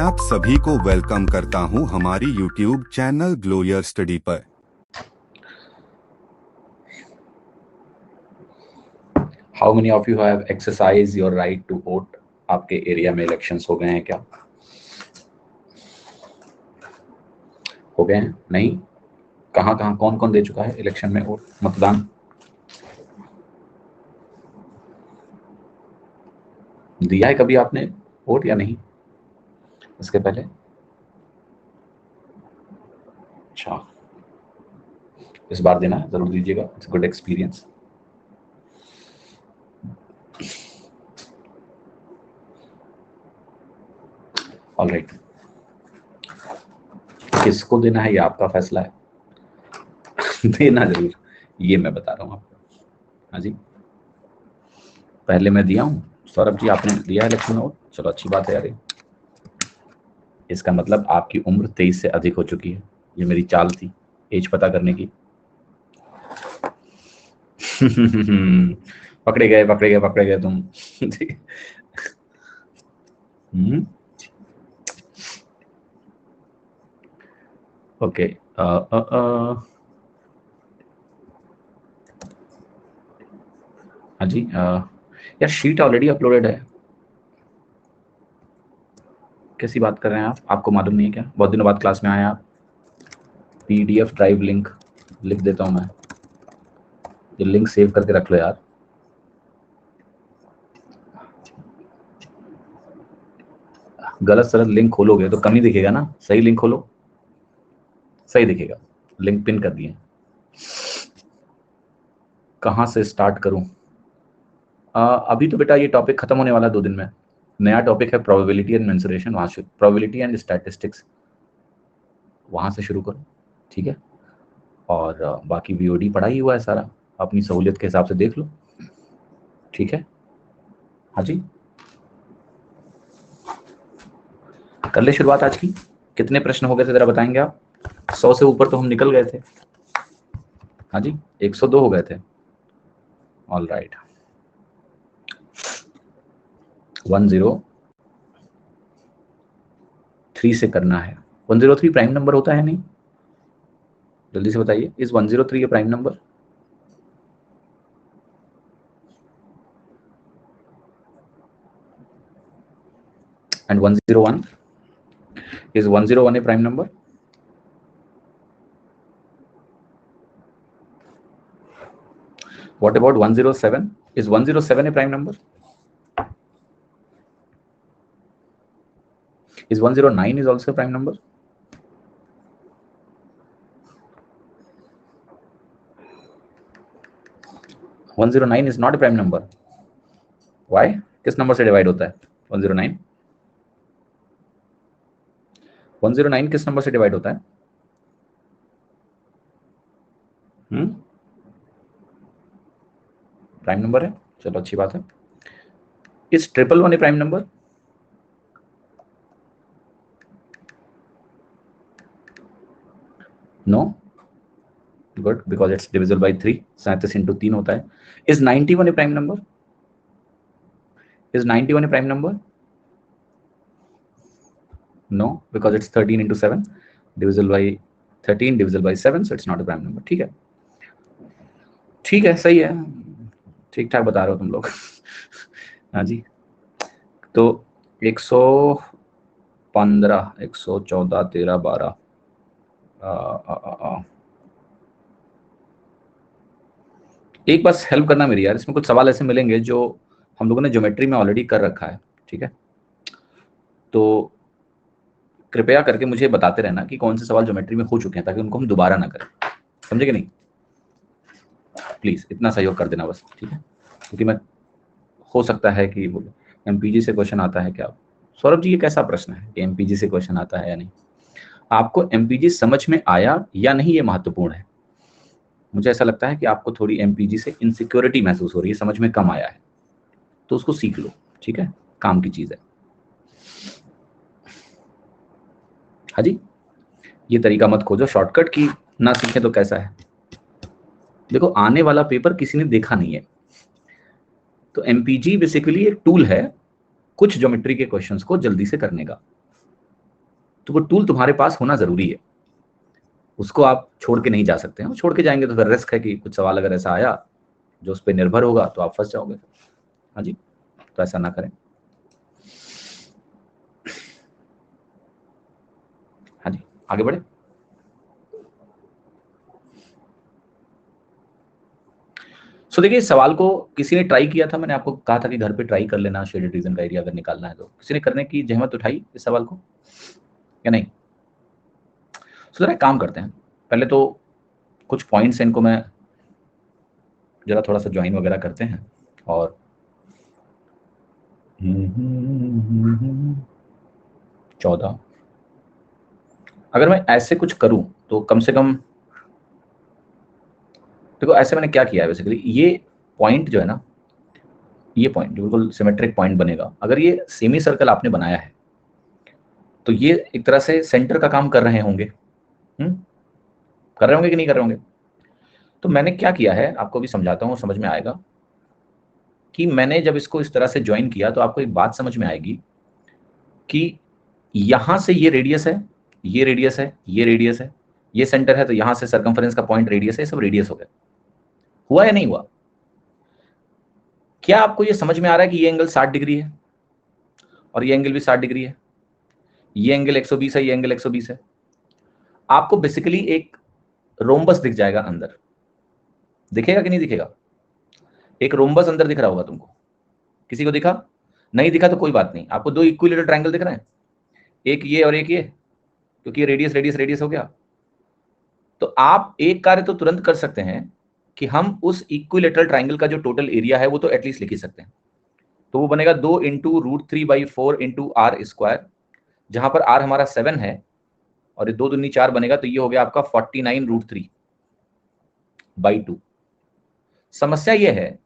आप सभी को वेलकम करता हूं हमारी YouTube channel glow your study पर। How many of you have exercised your right to vote? आपके एरिया में इलेक्शंस हो गए हैं क्या? हो गए हैं? नहीं? कहाँ कौन कौन दे चुका है इलेक्शन में वोट, मतदान? दिया है कभी आपने वोट या नहीं इसके पहले? अच्छा, इस बार देना है, जरूर दीजिएगा। It's good experience. ऑलराइट, किसको देना है ये आपका फैसला है। देना जरूर, ये मैं बता रहा हूँ आपको। हाँ जी, पहले मैं दिया हूँ। सौरभ जी आपने दिया है इलेक्शन में वोट, चलो अच्छी बात है यार। इसका मतलब आपकी उम्र 23 से अधिक हो चुकी है। ये मेरी चाल थी एज पता करने की। पकड़े गए तुम। ओके, हाँ जी, यार शीट ऑलरेडी अपलोडेड है। कैसी बात कर रहे हैं आप? आपको मालूम नहीं है क्या? बहुत दिनों बाद क्लास में आए आप। PDF ड्राइव लिंक लिख देता हूँ मैं, ये लिंक सेव करके रख लो यार। गलत सलत लिंक खोलोगे तो कम ही दिखेगा ना, सही लिंक खोलो, सही दिखेगा। लिंक पिन कर दिए। कहाँ से स्टार्ट करूं? अभी तो बेटा ये टॉपिक खत्म होने वाला है 2 दिन में। नया टॉपिक है प्रोबेबिलिटी एंड मेंसुरेशन, वहां से प्रोबेबिलिटी एंड स्टैटिस्टिक्स, वहां से शुरू करो, ठीक है। और बाकी VOD पढ़ा ही हुआ है सारा, अपनी सहूलियत के हिसाब से देख लो, ठीक है। हाँ जी, कर ले शुरुआत आज की। कितने प्रश्न हो गए थे जरा बताएंगे आप? 100 से ऊपर तो हम निकल गए थे। हाँ जी, 102 हो गए थे। ऑल राइट, 103 से करना है। 103 प्राइम नंबर होता है नहीं? जल्दी से बताइए, is 103 A prime number? And 101, is 101 A prime number? What about 107? Is 107 a prime number? Is 109 is also a prime number? One 109 is not a prime number. Why? किस नंबर से divide होता है 109? 109 किस नंबर से divide होता है? Prime number है, चलो अच्छी बात है। Is 111 a prime number? No, good, because it's divisible by 3, 37 into 3 होता है। Is 91 a prime number? Is 91 a prime number? No, because it's 13 into 7, divisible by 13, divisible by 7, so it's not a prime number. ठीक है, ठीक है, सही है, ठीक ठाक बता रहे हो तुम लोग। हाँ जी, तो 115, 114, 13, 12, एक बस हेल्प करना मेरी यार, इसमें कुछ सवाल ऐसे मिलेंगे जो हम लोगों ने ज्योमेट्री में ऑलरेडी कर रखा है, ठीक है। तो कृपया करके मुझे बताते रहना कि कौन से सवाल ज्योमेट्री में हो चुके हैं, ताकि उनको हम दोबारा ना करें, समझे कि नहीं? प्लीज इतना सहयोग कर देना बस, ठीक है। क्योंकि मैं, हो सकता है कि MPG से क्वेश्चन आता है क्या? सौरभ जी ये कैसा प्रश्न है कि MPG से क्वेश्चन आता है या नहीं? आपको MPG समझ में आया या नहीं, ये महत्वपूर्ण है। मुझे ऐसा लगता है कि आपको थोड़ी MPG से इनसिक्योरिटी महसूस हो रही है, समझ में कम आया है, तो उसको सीख लो, ठीक है, काम की चीज है। हाँ जी, ये तरीका मत खोजो शॉर्टकट की, ना सीखें तो कैसा है। देखो, आने वाला पेपर किसी ने देखा नहीं है, तो MPG बेसिकली एक टूल है कुछ ज्योमेट्री के क्वेश्चंस को जल्दी से करने का। तो वो टूल तुम्हारे पास होना जरूरी है, उसको आप छोड़ के नहीं जा सकते हैं। छोड़ के जाएंगे तो फिर रिस्क है कि कुछ सवाल अगर ऐसा आया जो उस पर निर्भर होगा तो आप फंस जाओगे। हाँ जी, तो ऐसा ना करें। हाँ जी, आगे बढ़े। सो देखिए, इस सवाल को किसी ने ट्राई किया था, मैंने आपको कहा था कि घर पे ट्राई कर लेना, शेडेड रीजन का एरिया अगर निकालना है तो किसी ने करने की जहमत उठाई इस सवाल को या नहीं? सो जरा काम करते हैं, पहले तो कुछ पॉइंट्स इनको मैं जरा थोड़ा सा ज्वाइन वगैरह करते हैं। और 14, अगर मैं ऐसे कुछ करूं तो कम से कम देखो, ऐसे मैंने क्या किया है बेसिकली, ये पॉइंट जो है ना, ये पॉइंट जो बिल्कुल सिमेट्रिक पॉइंट बनेगा, अगर ये सेमी सर्कल आपने बनाया है तो ये एक तरह से सेंटर का काम कर रहे होंगे। कर रहे होंगे कि नहीं कर रहे होंगे? तो मैंने क्या किया है आपको भी समझाता हूँ, समझ में आएगा कि मैंने जब इसको इस तरह से ज्वाइन किया तो आपको एक बात समझ में आएगी कि यहां से ये रेडियस है, ये रेडियस है, ये रेडियस है, ये सेंटर है, तो यहां से सर्कमफरेंस का पॉइंट रेडियस है, ये सब रेडियस हो गया। हुआ या नहीं हुआ? क्या आपको ये समझ में आ रहा है कि ये एंगल 60 डिग्री है और ये एंगल भी 60 डिग्री है, ये एंगल 120 है, ये एंगल 120 है? आपको बेसिकली एक रोम्बस दिख जाएगा अंदर, दिखेगा कि नहीं दिखेगा? एक रोम्बस अंदर दिख रहा होगा तुमको, किसी को दिखा? नहीं दिखा तो कोई बात नहीं, आपको दो इक्विलेटरल ट्रायंगल दिख रहे हैं, एक ये और एक ये, क्योंकि रेडियस रेडियस रेडियस हो गया। तो आप एक कार्य तो तुरंत कर सकते हैं कि हम उस इक्विलेटरल ट्रायंगल का जो टोटल एरिया है वो तो एटलीस्ट लिख ही सकते हैं। तो वो बनेगा 2 × √3/4 जहां पर r हमारा 7 है और ये 2 दूनी 4 बनेगा, तो ये हो गया आपका 49√3/2। समस्या ये है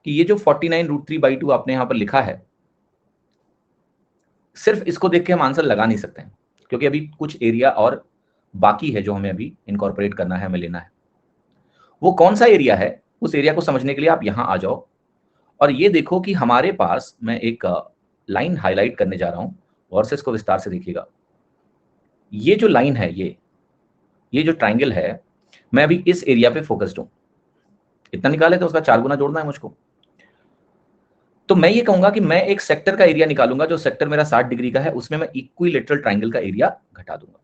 कि ये जो 49√3/2 आपने यहां पर लिखा है, सिर्फ इसको देख के हम आंसर लगा नहीं सकते हैं, क्योंकि अभी कुछ एरिया और बाकी है जो हमें अभी इनकॉर्पोरेट करना है, हमें लेना है। वो कौन सा एरिया है, उस एरिया को समझने के लिए आप यहां आ जाओ और ये देखो कि हमारे पास, मैं एक लाइन हाईलाइट करने जा रहा हूं, और से इसको विस्तार से देखिएगा। ये जो लाइन है, ये जो ट्राइंगल है, मैं अभी इस एरिया पे फोकस्ड हूं। इतना निकाले तो उसका 4 गुना जोड़ना है मुझको। तो मैं ये कहूंगा कि मैं एक सेक्टर का एरिया निकालूंगा, जो सेक्टर मेरा 60 डिग्री का है, उसमें मैं इक्विलेटरल ट्राइंगल का एरिया घटा दूंगा।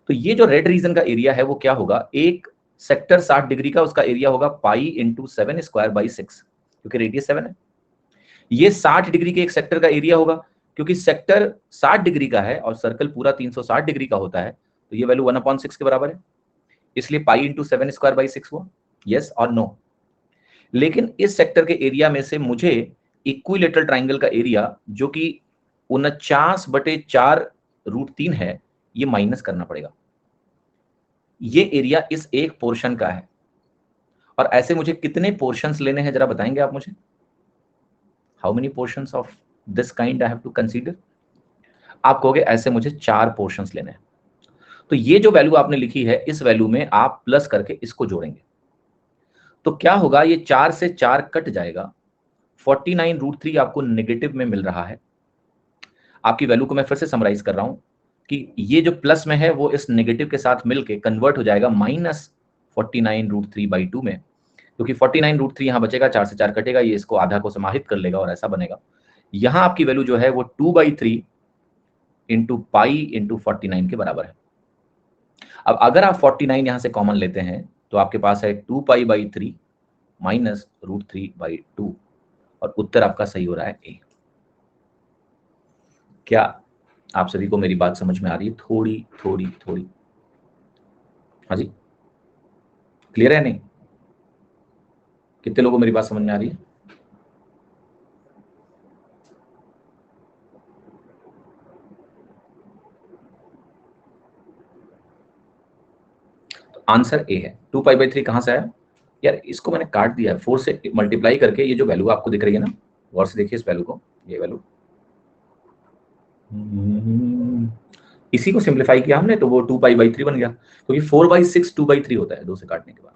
तो ये जो रेड रीजन का एरिया है वो क्या होगा, एक सेक्टर 60 डिग्री का, उसका एरिया होगा π × 7²/6, क्योंकि रेडियस 7 है। ये 60 डिग्री के एक सेक्टर का एरिया होगा, क्योंकि सेक्टर 60 डिग्री का है और सर्कल पूरा 360 डिग्री का होता है, तो ये वैल्यू 1/6 के बराबर है, इसलिए π × 7²/6 हुआ। यस और नो? लेकिन इस सेक्टर के एरिया में से मुझे इक्विलेटरल ट्राइंगल का एरिया, जो कि 49/4√3 है, ये माइनस करना पड़ेगा। ये एरिया इस एक पोर्शन का है, और ऐसे मुझे कितने पोर्शंस लेने हैं जरा बताएंगे आप मुझे? How many portions of this kind I have to consider? आप कहोगे ऐसे मुझे 4 पोर्शंस लेने हैं। तो ये जो वैल्यू आपने लिखी है, इस वैल्यू में आप प्लस करके इसको जोड़ेंगे, तो क्या होगा, ये 4 से 4 कट जाएगा, 49√3 आपको नेगेटिव में मिल रहा है। आपकी वैल्यू को मैं फिर से समराइज कर रहा हूं कि ये जो प्लस में है वो इस नेगेटिव के साथ मिलके कन्वर्ट हो जाएगा -49√3/2 में, क्योंकि 49√3 यहां बचेगा, 4 से 4 कटेगा, ये इसको आधा को समाहित कर लेगा और ऐसा बनेगा। यहां आपकी वैल्यू जो है वो 2/3 × π × 49 के बराबर है। अब अगर आप 49 यहां से कॉमन लेते हैं तो आपके पास है 2π/3 -√3/2, और उत्तर आपका सही हो रहा है ए। क्या आप सभी को मेरी बात समझ में आ रही है? थोड़ी थोड़ी थोड़ी? हाँ जी, क्लियर है नहीं? कितने लोगों को मेरी बात समझ में आ रही है? तो आंसर ए है। 2π/3 कहां से आया यार? इसको मैंने काट दिया है, 4 से मल्टीप्लाई करके। ये जो वैल्यू आपको दिख रही है ना, गौर से देखिए इस वैल्यू को, ये वैल्यू, इसी को सिंप्लीफाई किया हमने तो वो 2π/3 बन गया, क्योंकि 4/6 2/3 होता है 2 से काटने के बाद।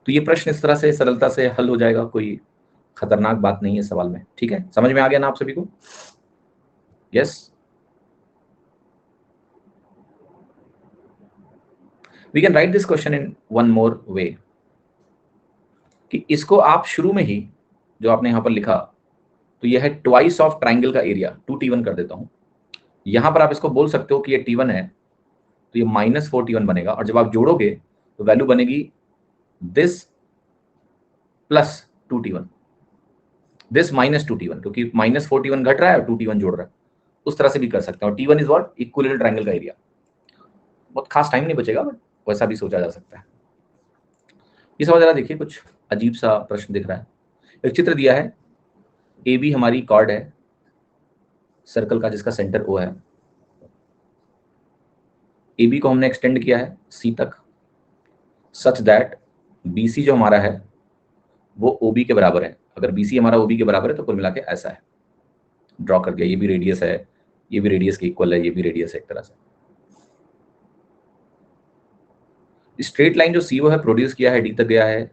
तो ये प्रश्न इस तरह से सरलता से हल हो जाएगा, कोई खतरनाक बात नहीं है सवाल में। ठीक है, समझ में आ गया ना आप सभी को? Yes? We can write this question in one more way, कि इसको आप शुरू में ही जो आपने यहां पर लिखा, तो यह है ट्वाइस ऑफ ट्राइंगल का एरिया, 2t1 कर देता हूं। यहां पर आप इसको बोल सकते हो कि ये t1 है, तो ये -4t1 बनेगा, और जब आप जोड़ोगे तो वैल्यू बनेगी this plus 2t1, this -2t1, क्योंकि -4t1 घट रहा है और 2t1 जोड़ रहा है। उस तरह से भी कर सकते हैं। और t1 is what, equilateral triangle का एरिया। बहुत खास टाइम नहीं बचेगा, बट वैसा भी सोचा जा सकता है। इस वजह देखिए कुछ अजीब सा प्रश्न दिख रहा है। एक चित्र दिया है, ए बी हमारी कॉर्ड है सर्कल का जिसका सेंटर ओ है। ए बी को हमने एक्सटेंड किया है सी तक, सच दैट बी सी जो हमारा है वो ओ बी के बराबर है। अगर बी सी हमारा ओ बी के बराबर है तो कुल मिला के ऐसा है, ड्रॉ कर दिया। ये भी रेडियस है, ये भी रेडियस के इक्वल है, ये भी रेडियस है एक तरह से। स्ट्रेट लाइन जो सी ओ है प्रोड्यूस किया है, डी तक गया है।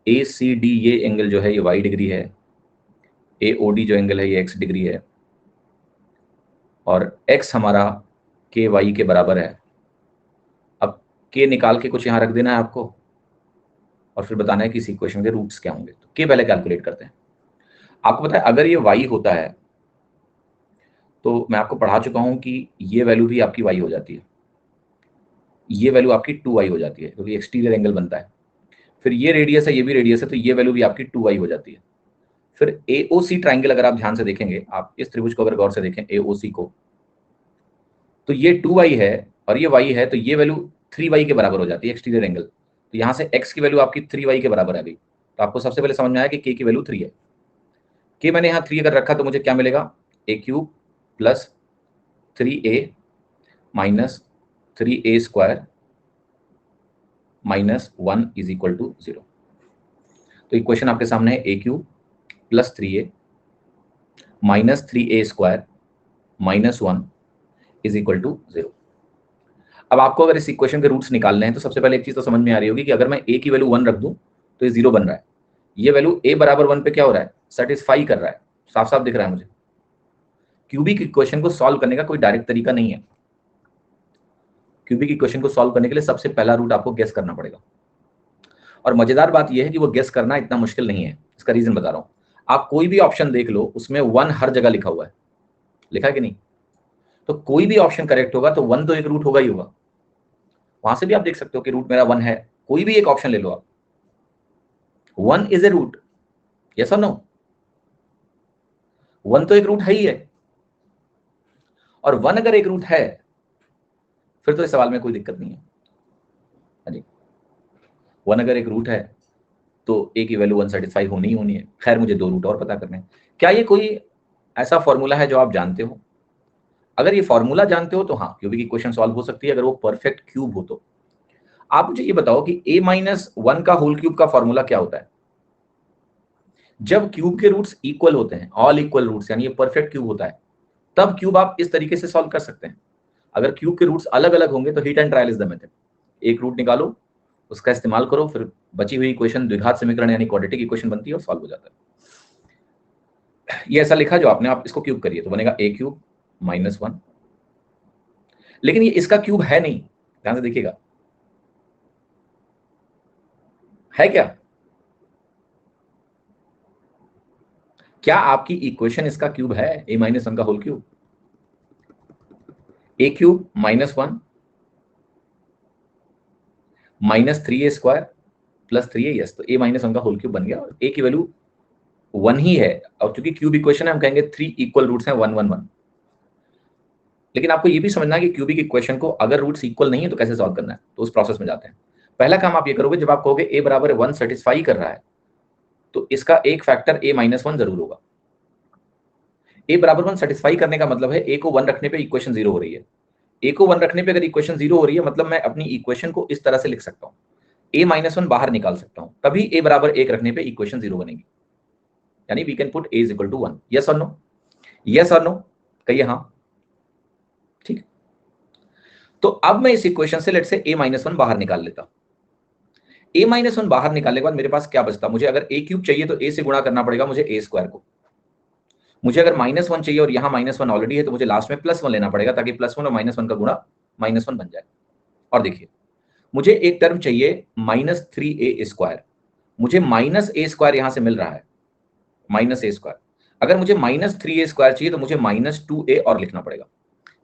ए सी डी ये एंगल जो है ये वाई डिग्री है, ए ओ डी जो एंगल है ये एक्स डिग्री है, और एक्स हमारा के वाई के बराबर है। अब के निकाल के कुछ यहाँ रख देना है आपको, और फिर बताना है कि इस इक्वेशन के रूट्स क्या होंगे। तो के पहले कैलकुलेट करते हैं। आपको पता है अगर ये वाई होता है तो मैं आपको पढ़ा चुका हूं कि ये वैल्यू भी आपकी वाई हो जाती है, ये वैल्यू आपकी 2y हो जाती है, क्योंकि एक्सटीरियर एंगल बनता है। फिर ये रेडियस है, ये भी रेडियस है, तो ये वैल्यू भी आपकी 2y हो जाती है। फिर AOC ट्राइंगल अगर आप ध्यान से देखेंगे, आप इस त्रिभुज को अगर गौर से देखें AOC को, तो ये 2y है और ये y है, तो ये वैल्यू 3y के बराबर हो जाती है एक्सटीरियर एंगल। तो यहाँ से x की वैल्यू आपकी 3y के बराबर है अभी। तो आपको सबसे पहले समझ में आया कि k की वैल्यू 3 है। k मैंने यहाँ 3 अगर रखा तो मुझे क्या मिलेगा, a³ plus 3a minus 3a² -1 is equal to 0। तो इक्वेशन आपके सामने है a³ plus 3a minus 3a² -1 is equal to 0। अब आपको अगर इस इक्वेशन के रूट्स निकालने हैं तो सबसे पहले एक चीज तो समझ में आ रही होगी कि अगर मैं a की वैल्यू 1 रख दूं तो ये 0 बन रहा है। ये वैल्यू a बराबर 1 पे क्या हो रहा है, सेटिस्फाई कर रहा है, साफ साफ दिख रहा है मुझे। क्यूबिक इक्वेशन को सॉल्व करने का कोई डायरेक्ट तरीका नहीं है। क्यूबिक इक्वेशन को सॉल्व करने के लिए सबसे पहला रूट आपको गेस करना पड़ेगा, और मजेदार बात यह है कि वो गेस करना इतना मुश्किल नहीं है। इसका रीजन बता रहा हूं। आप कोई भी ऑप्शन देख लो, उसमें 1 हर जगह लिखा हुआ है, लिखा है कि नहीं? तो कोई भी ऑप्शन करेक्ट होगा तो 1 तो एक रूट होगा ही होगा। वहां से भी आप देख सकते हो कि रूट मेरा 1 है, कोई भी एक ऑप्शन ले लो आप, 1 इज ए रूट, यस और नो? 1 तो एक रूट है ही है, और 1 अगर एक रूट है फिर तो इस सवाल में कोई दिक्कत नहीं है। हाँ जी, 1 अगर एक रूट है तो a की वैल्यू 1 सेटिस्फाई होनी ही होनी है। खैर मुझे 2 रूट और पता करने हैं। क्या ये कोई ऐसा फॉर्मूला है जो आप जानते हो? अगर ये फॉर्मूला जानते हो तो हाँ, क्यूबिक इक्वेशन सॉल्व हो सकती है अगर वो परफेक्ट क्यूब हो तो। आप मुझे ये बताओ कि a-1 का होल क्यूब का फॉर्मूला क्या होता है? जब क्यूब के रूट्स इक्वल होते हैं, ऑल इक्वल रूट्स, यानी ये परफेक्ट क्यूब होता है, तब क्यूब आप इस तरीके से सॉल्व कर सकते हैं। अगर क्यूब के रूट्स अलग अलग होंगे तो heat and trial is the method. एक रूट निकालो, उसका इस्तेमाल करो, फिर बची हुई इक्वेशन द्विघात समीकरण यानी क्वाड्रेटिक इक्वेशन बनती है और सॉल्व हो जाता है। ये ऐसा लिखा जो आपने, आप इसको क्यूब करिए तो बनेगा a³ -1। लेकिन ये इसका क्यूब है नहीं, ध्यान से देखिएगा, है क्या? क्या आपकी इक्वेशन इसका क्यूब है, a-1 का whole cube? a³ -1 -3a² plus 3a, yes. तो a-1 का होल क्यूब बन गया, और a की वैल्यू 1 ही है, और क्योंकि क्यूब इक्वेशन है हम कहेंगे 3 इक्वल रूट्स हैं 1 1 1। लेकिन आपको ये भी समझना है कि क्यूबिक इक्वेशन को अगर रूट्स इक्वल नहीं है तो कैसे सॉल्व करना है, तो उस प्रोसेस में जाते हैं। पहला काम आप ये करोगे, जब आप कहोगे a बराबर 1 सेटिस्फाई कर रहा है तो इसका एक फैक्टर a-1 जरूर होगा। a बराबर 1 सेटिस्फाई करने का मतलब है a को 1 रखने पे इक्वेशन 0 हो रही है। a को 1 रखने पे अगर इक्वेशन 0 हो रही है मतलब मैं अपनी इक्वेशन को इस तरह से लिख सकता हूँ, a-1 बाहर निकाल सकता हूँ, तभी a बराबर 1 रखने पे इक्वेशन 0 बनेगी। यानी we can put a is equal to 1। Yes और नो? यस और नो कहिए हाँ। ठीक, तो अब मैं इस इक्वेशन से लेट से a-1 बाहर निकाल लेता हूं। a-1 बाहर निकालने के बाद मेरे पास क्या बचता? मुझे अगर a³ चाहिए तो a से गुणा करना पड़ेगा मुझे a² को। मुझे अगर -1 चाहिए और यहाँ -1 ऑलरेडी है तो मुझे लास्ट में +1 लेना पड़ेगा, ताकि +1 और -1 का गुणा -1 बन जाए। और देखिए मुझे एक टर्म चाहिए -3a², मुझे -a² यहां से मिल रहा है, -a²। अगर मुझे -3a² चाहिए तो मुझे -2a और लिखना पड़ेगा,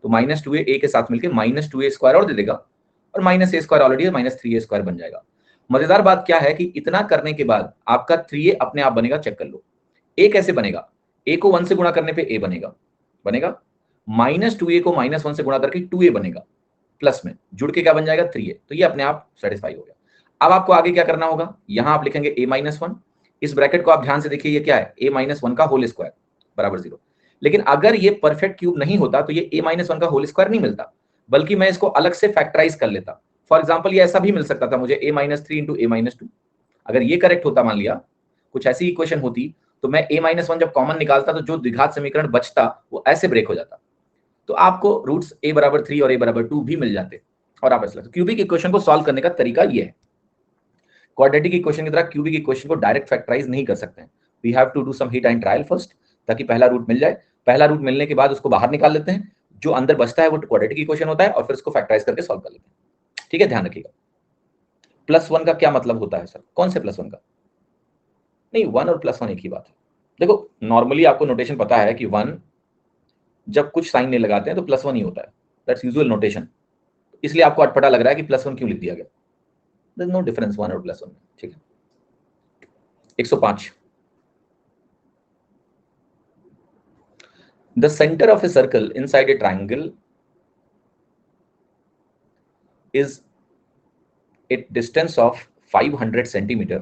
तो -2a a के साथ मिलके -2a² और दे देगा, और -a² ऑलरेडी -3a² बन जाएगा। मजेदार बात क्या है कि इतना करने के बाद आपका 3a अपने आप बनेगा, चेक कर लो। a कैसे बनेगा? a को 1 से गुणा करने पे a बनेगा, -2a को -1 से गुणा करके 2a बनेगा, प्लस में जुड़ के क्या बन जाएगा? 3a। तो ये अपने आप सेटिस्फाई हो गया। अब आपको आगे क्या करना होगा? यहां आप लिखेंगे a-1, इस ब्रैकेट को आप ध्यान से देखिए, ये क्या है? a-1 का होल स्क्वायर बराबर 0। लेकिन अगर ये परफेक्ट क्यूब नहीं होता तो ये a-1 का होल स्क्वायर नहीं मिलता, बल्कि मैं इसको अलग से फैक्टराइज कर लेता। फॉर एग्जाम्पल ये ऐसा भी मिल सकता था मुझे, a-3 इंटू a-2। अगर ये करेक्ट होता, मान लिया कुछ ऐसी इक्वेशन होती, तो मैं a-1 जब कॉमन निकालता तो जो द्विघात समीकरण बचता वो ऐसे ब्रेक हो जाता। तो आपको रूट्स a=3 और a=2 भी मिल जाते, और आप ऐसा क्यूबिक इक्वेशन को सॉल्व करने का तरीका ये है। क्वाड्रेटिक इक्वेशन की तरह क्यूबिक इक्वेशन को डायरेक्ट फैक्टराइज नहीं कर सकते हैं, we have to do some hit and trial first, ताकि पहला रूट मिल जाए। पहला रूट मिलने के बाद उसको बाहर निकाल लेते हैं, जो अंदर बचता है वो क्वाड्रेटिक इक्वेशन होता है, और फिर उसको फैक्टराइज करके सॉल्व कर लेते हैं। ठीक है, ध्यान रखिएगा। +1 का क्या मतलब होता है सर? कौन से +1 का? नहीं, 1 और +1 एक ही बात है। देखो, नॉर्मली आपको नोटेशन पता है कि 1 जब कुछ साइन नहीं लगाते हैं तो +1 ही होता है, दैट्स यूजुअल नोटेशन। इसलिए आपको अटपटा लग रहा है कि +1 क्यों लिख दिया गया। देयर इज नो डिफरेंस 1 और +1 में। ठीक है, 105। The center of a circle inside a triangle is a distance of 500 centimeter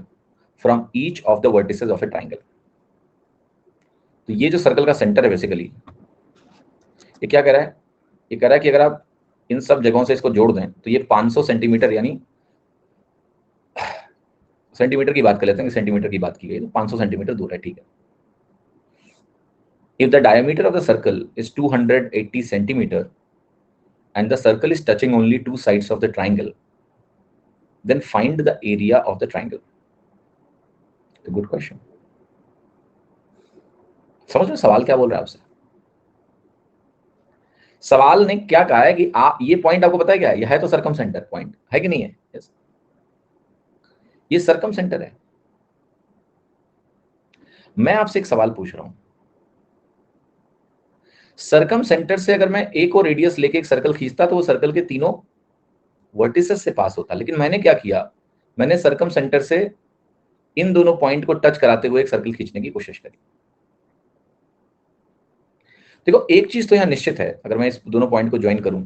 from each of the vertices of a triangle. तो ये जो सर्कल का सेंटर है बेसिकली, ये क्या कह रहा है? ये कह रहा है कि अगर आप इन सब जगहों से इसको जोड़ दें तो ये 500 सेंटीमीटर, यानी सेंटीमीटर की बात कर लेते हैं, सेंटीमीटर की बात की गई तो 500 सेंटीमीटर दूर है। ठीक है, if the diameter of the circle is 280 centimeter and the circle is touching only two sides of the triangle, then find the area of the triangle. It's a good question. समझ में सवाल क्या बोल रहा है आपसे? सवाल ने क्या कहा है कि आप, ये पॉइंट आपको पता है क्या है? यह है तो सर्कम सेंटर पॉइंट है कि नहीं है? yes. ये सर्कम सेंटर है। मैं आपसे एक सवाल पूछ रहा हूं, सर्कम सेंटर से अगर मैं ए को रेडियस लेके एक सर्कल खींचता तो वो सर्कल के तीनों वर्टिसेस से पास होता, लेकिन मैंने क्या किया? मैंने सर्कम सेंटर से इन दोनों पॉइंट को टच कराते हुए एक सर्कल खींचने की कोशिश करी। देखो, एक चीज तो यहां निश्चित है, अगर मैं इस दोनों पॉइंट को ज्वाइन करूं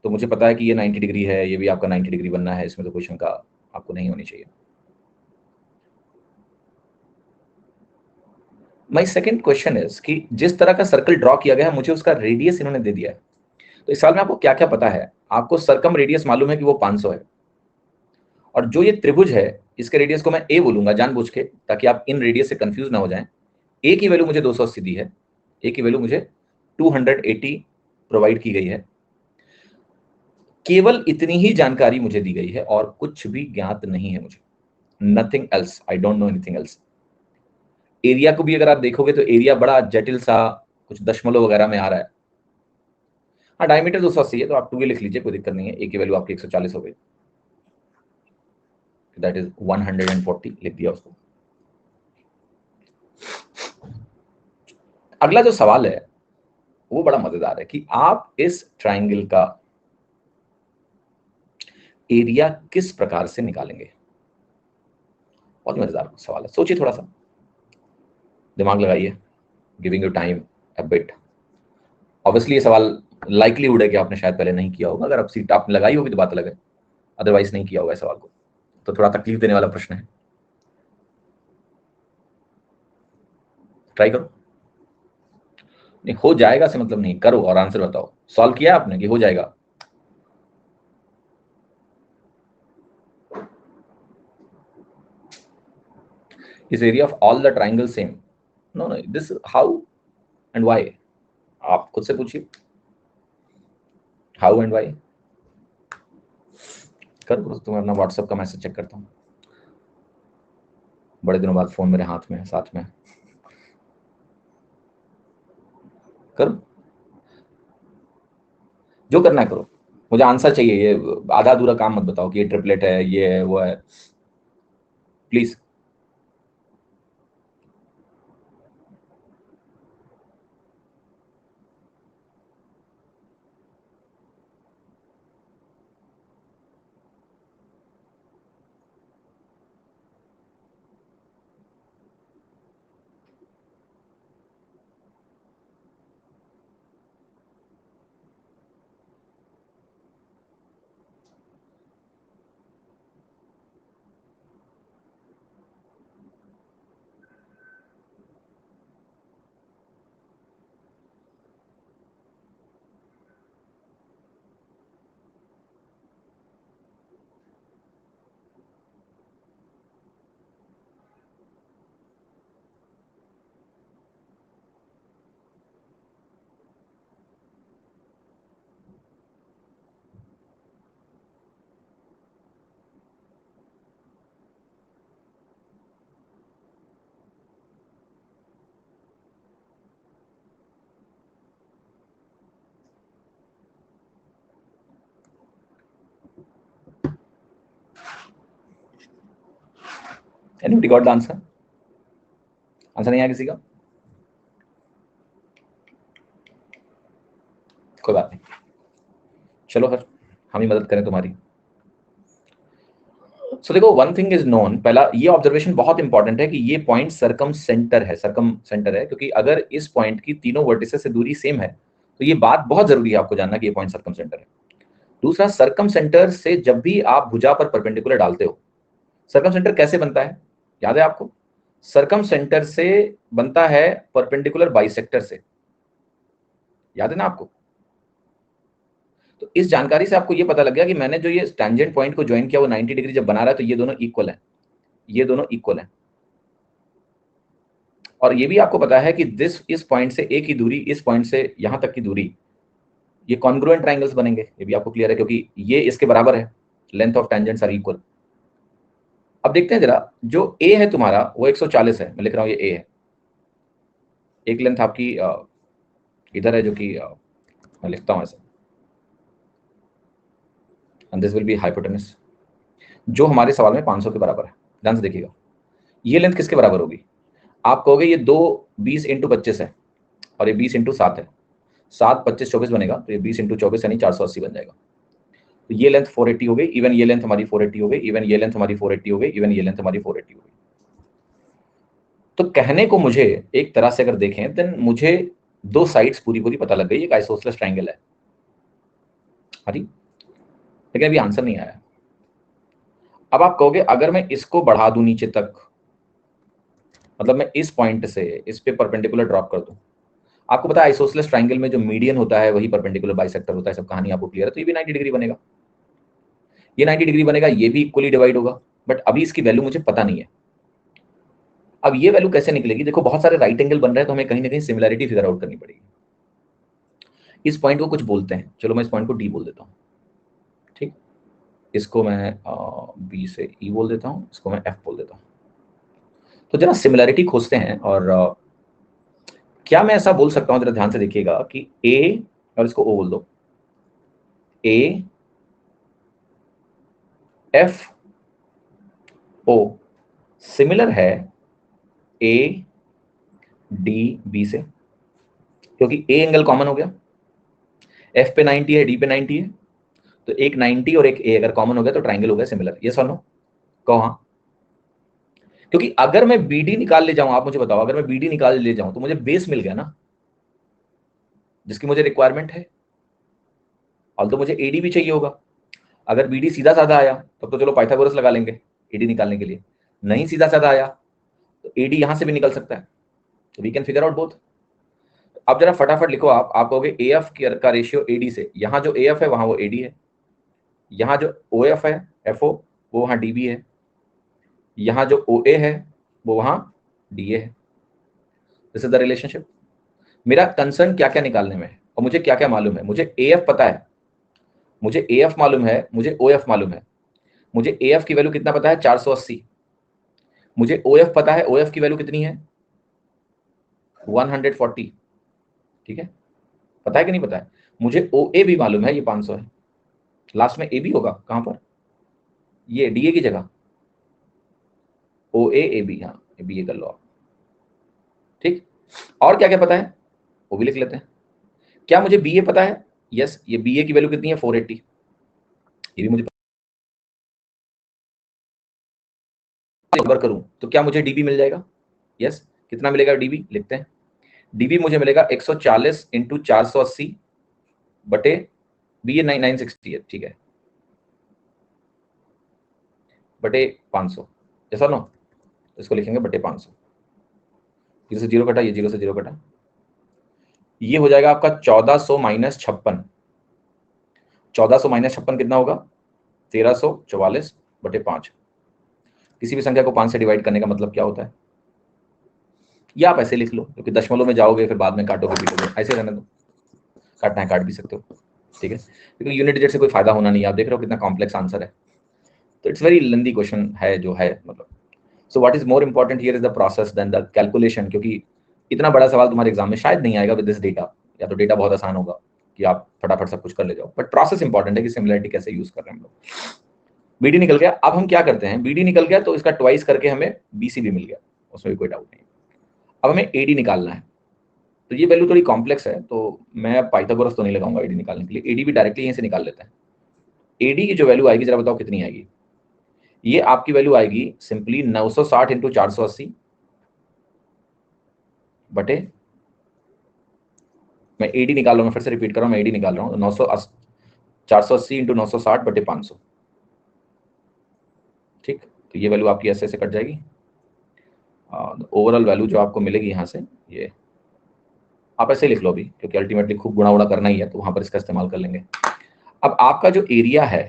तो मुझे पता है कि ये 90 डिग्री है, ये भी आपका 90 डिग्री बनना है, इसमें तो कोई शंका आपको नहीं होनी चाहिए। माय सेकंड क्वेश्चन इज कि जिस तरह का सर्कल ड्रॉ किया गया है, मुझे उसका रेडियस इन्होंने दे दिया है। तो इस सवाल में आपको क्या क्या पता है? आपको सर्कम रेडियस मालूम है कि वो 500 है, और जो ये त्रिभुज है इसके रेडियस को मैं ए बोलूंगा जानबूझ के, ताकि आप इन रेडियस से कंफ्यूज ना हो जाएं। ए की वैल्यू मुझे 280 दी है, ए की वैल्यू मुझे 280 प्रोवाइड की गई है। केवल इतनी ही जानकारी मुझे दी गई है और कुछ भी ज्ञात नहीं है मुझे, nothing else, I don't know anything else. Area को भी अगर आप देखोगे तो एरिया बड़ा जटिल सा कुछ दशमलव वगैरह में आ रहा है। हाँ, डायमीटर 280 है तो आप 2a लिख लीजिए, कोई दिक्कत नहीं है। ए की वैल्यू आपकी 140 हो गई, दैट इज 140 लिख दिया उसको। अगला जो सवाल है वो बड़ा मजेदार है कि आप इस ट्राइंगल का एरिया किस प्रकार से निकालेंगे। बहुत मजेदार सवाल है, सोचिए थोड़ा सा, दिमाग लगाइए, giving you time a bit. Obviously ये सवाल लाइकलीहुड है कि आपने शायद पहले नहीं किया होगा, अगर आप सीट आपने लगाई होगी तो बात अलग है, अदरवाइज नहीं किया होगा इस सवाल को, तो थोड़ा तकलीफ देने वाला प्रश्न है। ट्राई करो, नहीं हो जाएगा से मतलब नहीं, करो और आंसर बताओ। सॉल्व किया आपने कि हो जाएगा? Is area of all the triangle same? No no, this how and why आप खुद से पूछिए, हाउ एंड व्हाई। करो, तो मैं अपना व्हाट्सएप का मैसेज चेक करता हूँ, बड़े दिनों बाद फोन मेरे हाथ में है, साथ में। करो, जो करना है करो, मुझे आंसर चाहिए, ये आधा अधूरा काम मत बताओ कि ये ट्रिपलेट है, ये है, वो है, please. Anybody got the answer? Answer नहीं आया किसी का? कोई बात नहीं, चलो फिर हम ही मदद करें तुम्हारी। सो देखो, वन थिंग इज नोन, पहला ये ऑब्जर्वेशन बहुत इंपॉर्टेंट है कि ये पॉइंट सरकम सेंटर है, सरकम सेंटर है, क्योंकि अगर इस पॉइंट की तीनों वर्टिसेस से दूरी सेम है तो ये बात बहुत जरूरी है आपको जानना कि ये पॉइंट सरकम सेंटर है। दूसरा, सरकम सेंटर से जब भी आप भुजा पर परपेंडिकुलर डालते हो, सरकम सेंटर कैसे बनता है याद है आपको? सरकम सेंटर से बनता है परपेंडिकुलर बाइसेक्टर से, याद है ना आपको? तो इस जानकारी से आपको ये पता लग गया कि मैंने जो ये टैंजेंट पॉइंट को ज्वाइन किया वो 90 डिग्री जब बना रहा है तो ये दोनों इक्वल है, ये दोनों इक्वल है। और ये भी आपको पता है कि इस पॉइंट से ए की दूरी, इस पॉइंट से यहां तक की दूरी, ये कॉन्ग्रुएंट ट्रायंगल्स बनेंगे, ये भी आपको क्लियर है क्योंकि ये इसके बराबर है, length of tangents are equal. अब देखते हैं जरा, जो ए है तुम्हारा वो 140 है, मैं लिख रहा हूं ये ए है। एक लेंथ आपकी इधर है जो कि मैं लिखता हूं ऐसे, and this will be hypotenuse, जो हमारे सवाल में 500 के बराबर है। ध्यान से देखिएगा, ये लेंथ किसके बराबर होगी? आप कहोगे ये 2 20 इंटू 25 है और ये 20 इंटू 7 है, 7 25 24 बनेगा, तो ये 20 इंटू 24 यानी 480 बन जाएगा। तो ये लेंथ 480 हो गई, इवन ये लेंथ हमारी 480 हो गई, इवन ये लेंथ हमारी 480 हो गई, इवन ये लेंथ हमारी 480 हो गई। तो कहने को मुझे एक तरह से अगर देखें देन मुझे दो साइड्स पूरी पूरी पता लग गई, एक आइसोसेलेस ट्रायंगल है। अरे लेकिन अभी आंसर नहीं आया। अब आप कहोगे अगर मैं इसको बढ़ा दूं नीचे तक, मतलब मैं इस पॉइंट से इस पे परपेंडिकुलर ड्रॉप कर दूं, आपको पता है आइसोसेलेस ट्रायंगल में जो मीडियन होता है वही परपेंडिकुलर बाइसेक्टर होता है, सब कहानी आपको क्लियर है। तो ये भी 90 डिग्री बनेगा, ये 90 डिग्री बनेगा, ये भी इक्वली डिवाइड होगा, बट अभी इसकी वैल्यू मुझे पता नहीं है। अब ये वैल्यू कैसे निकलेगी? देखो बहुत सारे राइट एंगल बन रहे हैं तो हमें कहीं ना कहीं सिमिलैरिटी फिगर आउट करनी पड़ेगी। इस पॉइंट को कुछ बोलते हैं, चलो मैं इस पॉइंट को डी बोल देता हूँ, ठीक, इसको मैं बी से ई बोल देता हूँ, इसको मैं एफ बोल देता हूँ। तो जरा सिमिलैरिटी खोजते हैं, और क्या मैं ऐसा बोल सकता हूँ, जरा ध्यान से देखिएगा कि ए, और इसको ओ बोल दो, ए एफ ओ सिमिलर है ए डी बी से, क्योंकि ए एंगल कॉमन हो गया, एफ पे 90 है, डी पे 90 है, तो एक 90 और एक ए अगर कॉमन हो गया तो ट्राइंगल हो गया सिमिलर। ये सुनो, कहो हाँ। क्योंकि अगर मैं बी डी निकाल ले जाऊं, आप मुझे बताओ, अगर मैं बी डी निकाल ले जाऊं तो मुझे बेस मिल गया ना, जिसकी मुझे रिक्वायरमेंट है। और तो मुझे एडी भी चाहिए होगा। अगर बीडी सीधा साधा आया तब तो चलो पाइथागोरस लगा लेंगे एडी निकालने के लिए, नहीं सीधा साधा आया तो एडी यहां से भी निकल सकता है, तो we can figure out both. अब जरा फटाफट लिखो, आप कहोगे ए एफ का रेशियो एडी से, यहां जो ए एफ है वहां वो एडी है, यहां जो ओ एफ है एफ ओ वो वहां डीबी है, यहां जो ओ ए है वो वहां डी ए है। This is the relationship. मेरा कंसर्न क्या क्या निकालने में है और मुझे क्या क्या मालूम है। मुझे ए एफ पता है, मुझे ए एफ मालूम है, मुझे ओ एफ मालूम है। मुझे ए एफ की वैल्यू कितना पता है? 480। मुझे ओ एफ पता है, ओ एफ की वैल्यू कितनी है? 140। ठीक है, पता है कि नहीं पता है? मुझे ओ ए भी मालूम है, ये 500 है। लास्ट में ए बी होगा, कहां पर, ये डी ए की जगह ओ ए बी, हाँ बी ए कर लो आप। ठीक, और क्या क्या पता है वो भी लिख लेते हैं। क्या मुझे बी ए पता है? यस, ये बी ए की वैल्यू कितनी है 480, ये भी मुझे नंबर करूं तो क्या मुझे डीबी मिल जाएगा? यस, कितना मिलेगा डीबी, लिखते हैं। डीबी मुझे मिलेगा 140 इंटू 480 बटे बी ए 960 है, ठीक है, बटे 500, ऐसा नो, इसको लिखेंगे बटे 500। जीरो से जीरो कटा, ये जीरो से जीरो कटा, ये हो जाएगा आपका 1400 माइनस 56। 1400 माइनस 56 कितना होगा? 1344 बटे 5। किसी भी संख्या को 5 से डिवाइड करने का मतलब क्या होता है? या आप ऐसे लिख लो, क्योंकि दशमलव में जाओगे फिर बाद में काटोगे पीटोगे, ऐसे रहने दो, काटना है काट भी सकते हो, ठीक है, क्योंकि यूनिट डिजिट से कोई फायदा होना नहीं है। आप देख रहे हो कितना कॉम्प्लेक्स आंसर है, तो इट्स वेरी लेंदी क्वेश्चन है जो है, मतलब। So what is more important here is the process then the calculation, क्योंकि इतना बड़ा सवाल तुम्हारे एग्जाम में शायद नहीं आएगा विद दिस डेटा, या तो डेटा बहुत आसान होगा कि आप फटाफट सब कुछ कर ले जाओ, बट प्रोसेस इंपॉर्टेंट है कि सिमिलरिटी कैसे यूज कर रहे हैं हम लोग। बीडी निकल गया, अब हम क्या करते हैं, बीडी निकल गया तो इसका ट्वाइस करके हमें बीसी भी मिल गया, उसमें भी कोई डाउट नहीं। अब हमें एडी निकालना है, तो ये वैल्यू थोड़ी कॉम्प्लेक्स है, तो मैं पाइथागोरस तो नहीं लगाऊंगा एडी निकालने के लिए, एडी भी डायरेक्टली यहीं से निकाल लेते हैं। एडी की जो वैल्यू आएगी जरा बताओ कितनी आएगी? ये आपकी वैल्यू आएगी सिंपली 960 इंटू 480 बटे, मैं एडी निकाल रहा हूँ, मैं फिर से रिपीट कर रहा हूँ, मैं एडी निकाल रहा हूँ, 480 इंटू 960 बटे 500। ठीक, तो ये वैल्यू आपकी ऐसे ऐसे कट जाएगी, ओवरऑल वैल्यू जो आपको मिलेगी यहाँ से, ये आप ऐसे लिख लो अभी, क्योंकि अल्टीमेटली खूब गुणा उड़ा करना ही है, तो वहां पर इसका इस्तेमाल कर लेंगे। अब आपका जो एरिया है,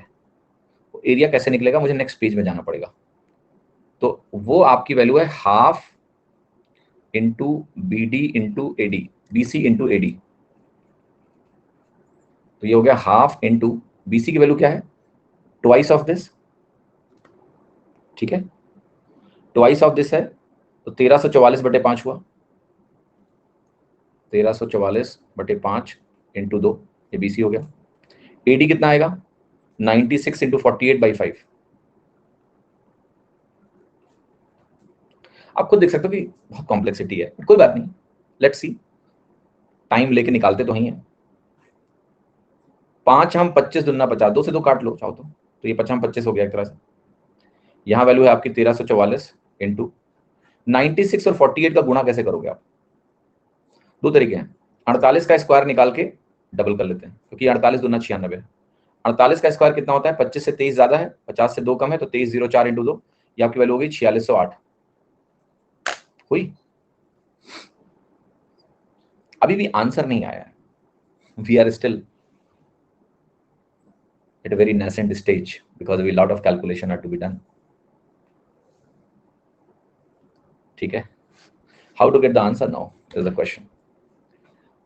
एरिया कैसे निकलेगा, मुझे नेक्स्ट पेज में जाना पड़ेगा, तो वो आपकी वैल्यू है half into B D into AD, BC into AD, तो ये हो गया हाफ इंटू बीसी की वैल्यू क्या है, ट्वाइस ऑफ दिस, ठीक है, ट्वाइस ऑफ दिस है, तो 1344 बटे 5 हुआ, 1344 बटे 5 इंटू 2, ये बीसी हो गया। एडी कितना आएगा? 96 इंटू 48/5। आप खुद देख सकते हो कि बहुत कॉम्प्लेक्सिटी है, कोई बात नहीं, लेट्स सी, टाइम लेके निकालते तो ही है। 5 हम 25 दुना 50, 2 से 2 काट लो चाहो तो ये 5 25 हो गया एक तरह से। यहाँ वैल्यू है आपकी 1344 इंटू 96 और 48 का गुणा कैसे करोगे आप? दो तरीके हैं, 48 का स्क्वायर निकाल के डबल कर लेते हैं, क्योंकि 48 दुना 96 है। 48 का स्क्वायर कितना होता है? 25 से 23 ज्यादा है, 50 से 2 कम है, तो 2304 इंटू 2, ये आपकी वैल्यू होगी 4608 हुई। अभी भी आंसर नहीं आया है, we are still at a very nascent stage because a lot of calculation are to be done. ठीक है, how to get the answer now is the question.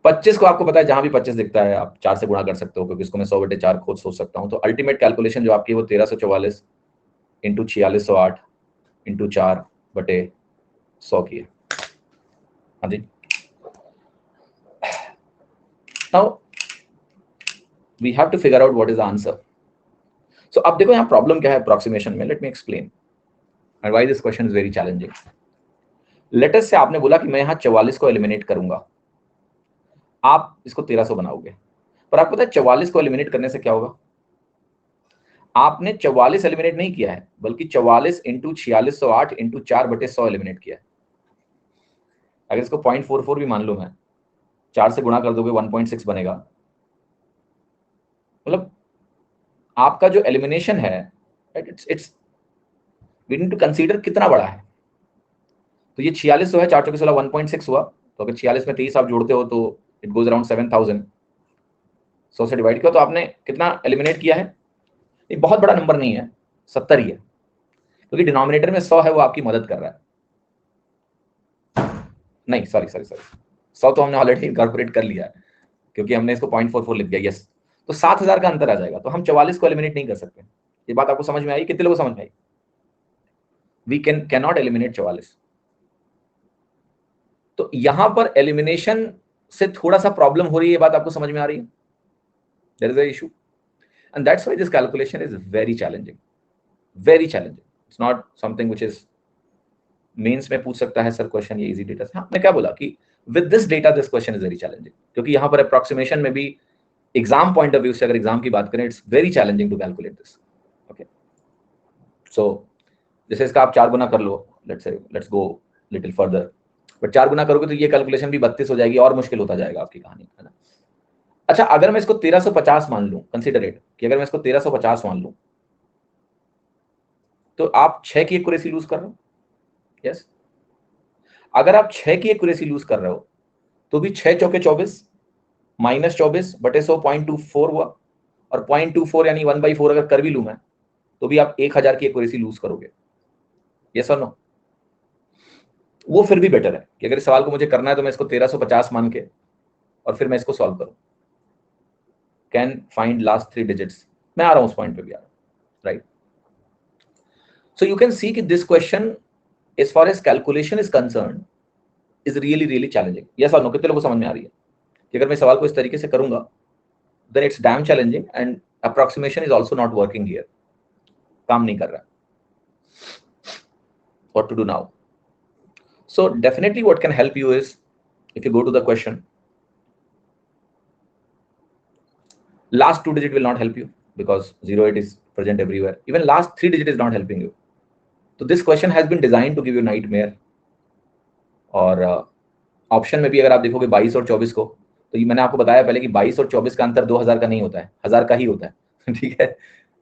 25 को आपको पता है, जहां भी 25 दिखता है आप 4 से गुणा कर सकते हो, क्योंकि इसको मैं 100 बटे 4 खुद सोच सकता हूं, तो अल्टीमेट कैलकुलेशन जो आपकी है वो 1344 इंटू 4608 इंटू 4 बटे 100 की है। हाँ जी, now we have to figure out what is the answer. So अब देखो यहाँ प्रॉब्लम क्या है अप्रोक्सीमेशन में, let me explain and why this question is very challenging. Latest से आपने बोला कि मैं यहाँ 44 को एलिमिनेट करूंगा, आप इसको 1300 बनाओगे, पर आपको पता है 44 को एलिमिनेट करने से क्या होगा? आपने 44 एलिमिनेट नहीं किया है, बल्कि 44 इंटू 4608 इंटू 4 बटे 100 एलिमिनेट किया है। अगर इसको 0.44 भी मान लो, मैं 4 से गुणा कर दोगे 1.6 बनेगा, मतलब आपका जो एलिमिनेशन है, it's we need to consider कितना बड़ा है। तो ये 4600 है, 4 चौके 16, 1.6 हुआ, तो अगर 46 में 23 आप जोड़ते हो तो इट गोज अराउंड 7000, 100 से डिवाइड किया तो आपने कितना एलिमिनेट किया है? ये बहुत बड़ा नंबर नहीं है, 70 ही है, क्योंकि डिनोमिनेटर में 100 है, वो आपकी मदद कर रहा है। नहीं सॉरी 100 तो हमने ऑलरेडी इनकॉर्पोरेट कर लिया है, क्योंकि हमने इसको 0.44 लिख दिया, यस, तो 7000 का अंतर आ जाएगा, तो हम 44 को एलिमिनेट नहीं कर सकते। ये बात आपको समझ में आई? कितने लोगों को समझ में आई? We can not eliminate 44। तो यहां पर एलिमिनेशन से थोड़ा सा प्रॉब्लम हो रही है, ये बात आपको समझ में आ रही है? There is a issue. and that's why this calculation is very challenging, very challenging. It's not something which is mains में पूछ सकता है सर क्वेश्चन ये इजी डेटा से। हाँ, मैं क्या बोला कि with this data this question is very challenging, क्योंकि यहाँ पर अप्रोक्सीमेशन में भी एग्जाम पॉइंट ऑफ व्यू से अगर एग्जाम की बात करें it's very challenging to calculate this. Okay, so जैसे इसका आप 4 गुना कर लो, let's go little further, but 4 गुना करोगे तो ये कैलकुलेशन भी 32 हो जाएगी और मुश्किल होता जाएगा आपकी कहानी, है ना। अच्छा, अगर मैं इसको 1350 मान लूं, कंसीडर इट कि अगर मैं इसको 1350 मान लूं, तो आप 6 की एक्यूरेसी लूज कर रहे हो। यस, अगर आप 6 की एक्यूरेसी लूज कर रहे हो तो भी 6 चौके 24 माइनस 24 बटे 100 0.24 हुआ, और 0.24 यानी 1/4 अगर कर भी लूं मैं तो भी आप 1000 की एक्यूरेसी लूज करोगे। यस और नो? वो फिर भी बेटर है कि अगर इस सवाल को मुझे करना है तो मैं इसको 1350 मान के और फिर मैं इसको सॉल्व करूं। कैन फाइंड लास्ट 3 डिजिट्स, मैं आ रहा हूं उस पॉइंट पे भी आ रहा हूं, right. So you can see कि this question as far as calculation is concerned is really challenging. yes or no? कितने लोगों को समझ में आ रही है कि अगर मैं सवाल को इस तरीके से करूंगा then it's damn challenging and approximation is also not working here, काम नहीं कर रहा। what to do now? So definitely what can help you is if you go to the question, last 2 digit will not help you because 08 is present everywhere, even last 3 digit is not helping you. तो this question has been design to give you nightmare. और option में भी अगर आप देखोगे 22 और 24 को, तो ये मैंने आपको बताया पहले कि 22 और 24 का अंतर 2000 का नहीं होता है, 1000 का ही होता है। ठीक है,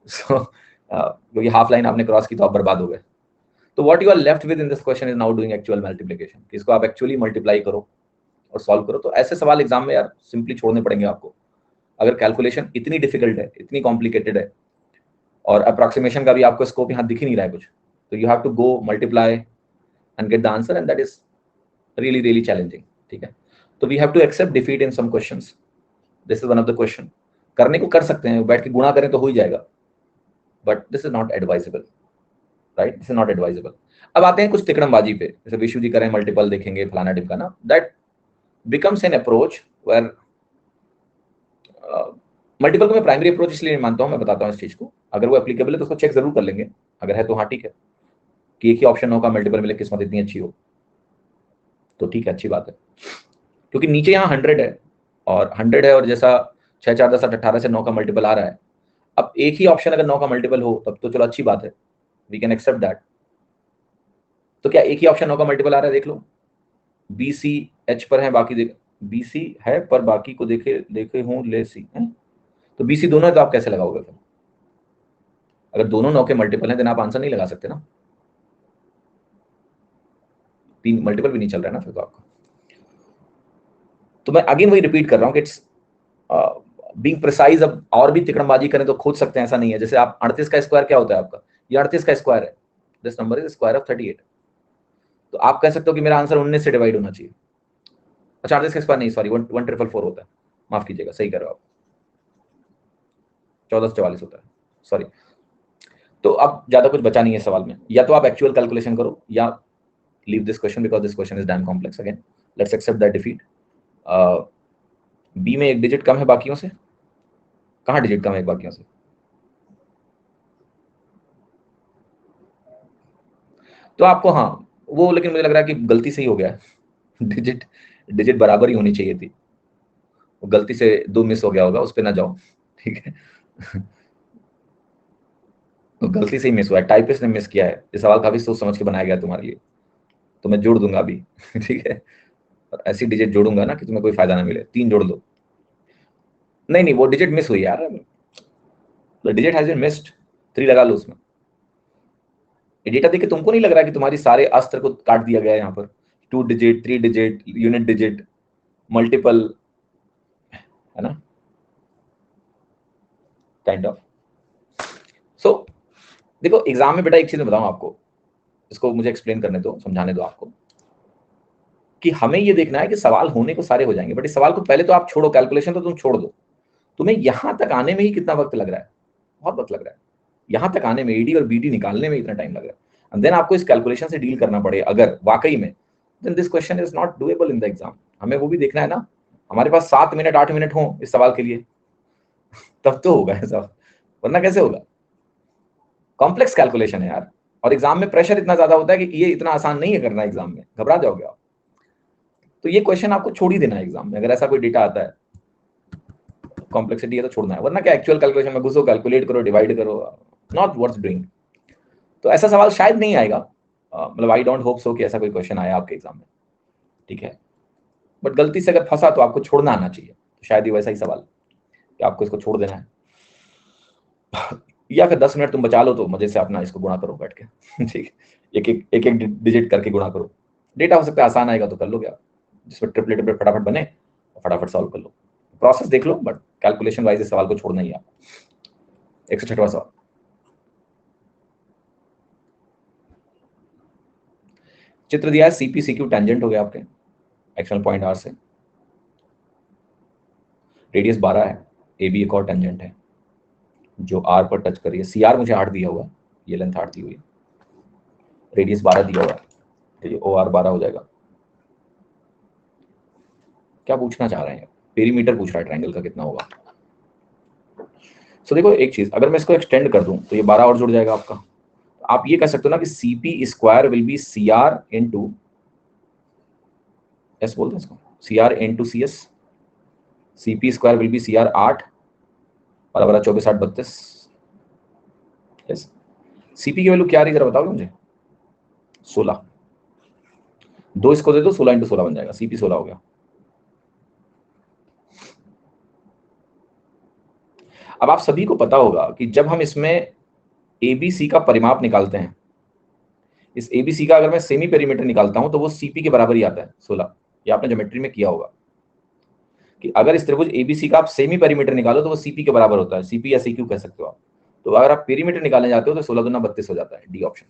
सो क्योंकि हाफ लाइन आपने क्रॉस की तो आप बर्बाद हो गए। तो what you are left with in this question is now doing actual multiplication, इसको आप एक्चुअली मल्टीप्लाई करो और सॉल्व करो। तो ऐसे सवाल एग्जाम में यार सिंपली छोड़ने पड़ेंगे आपको। अगर कैलकुलेशन इतनी डिफिकल्ट है, इतनी कॉम्प्लिकेटेड है, और अप्रॉक्सीमेशन का भी आपको स्कोप यहाँ दिख ही नहीं रहा है कुछ, तो you have to go multiply and get the answer, and that is really challenging. ठीक है, तो we have to accept defeat in some questions. This is one of the question. करने को कर सकते हैं, बैठ के गुणा करें तो हो ही जाएगा, but this is not advisable, right? This is not advisable. अब आते हैं कुछ तिकड़मबाजी पे, जैसे विशु जी करें मल्टीपल देखेंगे फलाना ढिमकाना, that becomes an approach where multiple को मैं प्राइमरी अप्रोच इसलिए नहीं मानता हूं, मैं बताता हूं इस चीज को। अगर वो एप्लीकेबल है तो उसको चेक जरूर कर लेंगे, अगर है तो हाँ ठीक है, कि एक ही ऑप्शन होगा मल्टीपल मिले, किस्मत इतनी अच्छी हो तो ठीक है, अच्छी बात है। क्योंकि नीचे यहाँ 100 है और 100 है, और जैसा 6 4 10 8 18 से 9 का मल्टीपल आ रहा है, अब एक ही ऑप्शन अगर 9 का मल्टीपल हो तब तो चलो अच्छी बात है, वी कैन एक्सेप्ट दैट। तो क्या एक ही ऑप्शन 9 का मल्टीपल आ रहा है? देख लो, बी सी एच पर है, बाकी देख बी सी है पर बाकी को देखे हूँ ले सी है, तो बी सी दोनों है तो आप कैसे लगाओगे फिर? अगर दोनों 9 के मल्टीपल हैं तो आप आंसर नहीं लगा सकते ना, 3 मल्टीपल भी नहीं चल रहा है ना फिर तो आपका। तो मैं अगेन वही रिपीट कर रहा हूं कि इट्स बीइंग प्रिसाइज। अब और भी तिकड़मबाजी करें तो खोज सकते हैं, ऐसा नहीं है। जैसे आप 38 का स्क्वायर क्या होता है आपका, ये 38 का स्क्वायर है, this number is square of 38, तो आप कह सकते हो कि मेरा आंसर 19 से डिवाइड होना चाहिए। अच्छा, 38 का स्क्वायर नहीं, सॉरी 1444 होता है, माफ कीजिएगा, सही कर रहे हो आप, 1444 होता है, सॉरी। तो अब ज्यादा कुछ बचा नहीं है सवाल में, या तो आप एक्चुअल कैलकुलेशन करो या leave this question because this question is damn complex. Again, let's accept that defeat. B में एक डिजिट कम है बाकियों से, कहाँ डिजिट कम है एक बाकियों से? तो आपको हाँ वो, लेकिन मुझे लग रहा है कि गलती से ही हो गया है, डिजिट बराबर ही होनी चाहिए थी, वो गलती से 2 मिस हो गया होगा, उस पर ना जाओ, ठीक है। तो गलती से ही मिस हुआ है, टाइपिस्ट ने मिस किया है, ये सवाल काफी सोच समझ के बनाया गया तुम्हारे लिए, तो मैं जोड़ दूंगा अभी, ठीक है, और ऐसी डिजिट जोड़ूंगा ना कि तुम्हें कोई फायदा ना मिले, 3 जोड़ दो। नहीं वो डिजिट मिस हुई यार, डिजिट हैज बीन मिस्ड, 3 लगा लो उसमें। डेटा देख के तुमको नहीं लग रहा कि तुम्हारी सारे अस्त्र को काट दिया गया है यहाँ पर? 2 digit, 3 digit, unit digit, multiple, है ना, काइंड ऑफ। सो देखो एग्जाम में बेटा एक चीज मैं बताऊं आपको, इसको मुझे एक्सप्लेन करने दो, समझाने दो आपको, कि हमें ये देखना है कि सवाल होने को सारे हो जाएंगे, बट इस सवाल को पहले तो आप छोड़ो, कैलकुलेशन तो तुम छोड़ दो, तुम्हें यहां तक आने में ही कितना वक्त लग रहा है? बहुत वक्त लग रहा है यहां तक आने में, एडी और बीडी निकालने में इतना टाइम लग रहा है, एंड देन आपको इस कैलकुलेशन से डील करना पड़े अगर वाकई में, then this question is not doable in the exam. हमें वो भी देखना है ना, हमारे पास 7 मिनट 8 मिनट हो इस सवाल के लिए, तब तो होगा ऐसा, वरना कैसे होगा? कॉम्प्लेक्स कैलकुलेशन है यार, और एग्जाम में प्रेशर इतना ज्यादा होता है कि ये इतना आसान नहीं है करना, एग्जाम में घबरा जाओगे आप। तो ये क्वेश्चन आपको छोड़ ही देना है एग्जाम में, अगर ऐसा कोई डेटा आता है कॉम्प्लेक्सिटी है तो छोड़ना है, वरना क्या एक्चुअल कैलकुलेशन में घुसो, कैलकुलेट करो, डिवाइड करो, नॉट वर्थ डूइंग। तो ऐसा सवाल शायद नहीं आएगा, मतलब आई डोंट होप सो कि ऐसा कोई क्वेश्चन आया आपके एग्जाम में, ठीक है। बट गलती से अगर फंसा तो आपको छोड़ना आना चाहिए, तो शायद ये वैसा ही सवाल कि आपको इसको छोड़ देना है। या फिर 10 मिनट तुम बचा लो तो मजे से अपना इसको गुणा करो बैठ के, ठीक है, एक एक डिजिट करके गुणा करो। डेटा हो सकता है आसान आएगा तो कर लोगे आप, जिसमें ट्रिपलेट ट्रिपलेट फटाफट बने और फटाफट सॉल्व कर लो, प्रोसेस देख लो, बट कैलकुलेशन वाइज इस सवाल को छोड़ना ही है आपको। 106वां सवाल, चित्र दिया है सीपी सीक्यू टेंजेंट हो गया आपके एक्सटर्नल पॉइंट आर से, रेडियस 12 है, ए बी एक और टेंजेंट है जो आर पर टच कर रही है, सी आर मुझे 8 दिया हुआ, ये लेंथ 8 दी हुई है, रेडियस 12 दिया हुआ है, तो ये ओ आर 12 हो जाएगा। क्या पूछना चाह रहे हैं? पेरीमीटर पूछ रहा है ट्रायंगल का कितना होगा। सो देखो एक चीज, अगर मैं इसको एक्सटेंड कर दूं तो ये 12 और जुड़ जाएगा आपका। आप ये कह सकते हो ना कि CP square will be C R into S, बोलते हैं इसको C R into C S, CP square will be C R 8 और 24 8 32। यस, सीपी की वैल्यू क्या आ रही है जरा बताओगे मुझे? 16, 2 इसको दे दो, 16 इंटू 16 बन जाएगा, सीपी 16 हो गया। अब आप सभी को पता होगा कि जब हम इसमें एबीसी का परिमाप निकालते हैं, इस एबीसी का अगर मैं सेमी पेरीमीटर निकालता हूं तो वो सीपी के बराबर ही आता है 16। ये आपने ज्योमेट्री में किया होगा कि अगर इस त्रिभुज एबीसी का आप सेमी पेरीमीटर निकालो तो वो सीपी के बराबर होता है, सीपी या सीक्यू कह सकते हो आप। तो अगर आप पेरीमीटर निकालने जाते हो तो 16 दूना 32 हो जाता है, डी ऑप्शन।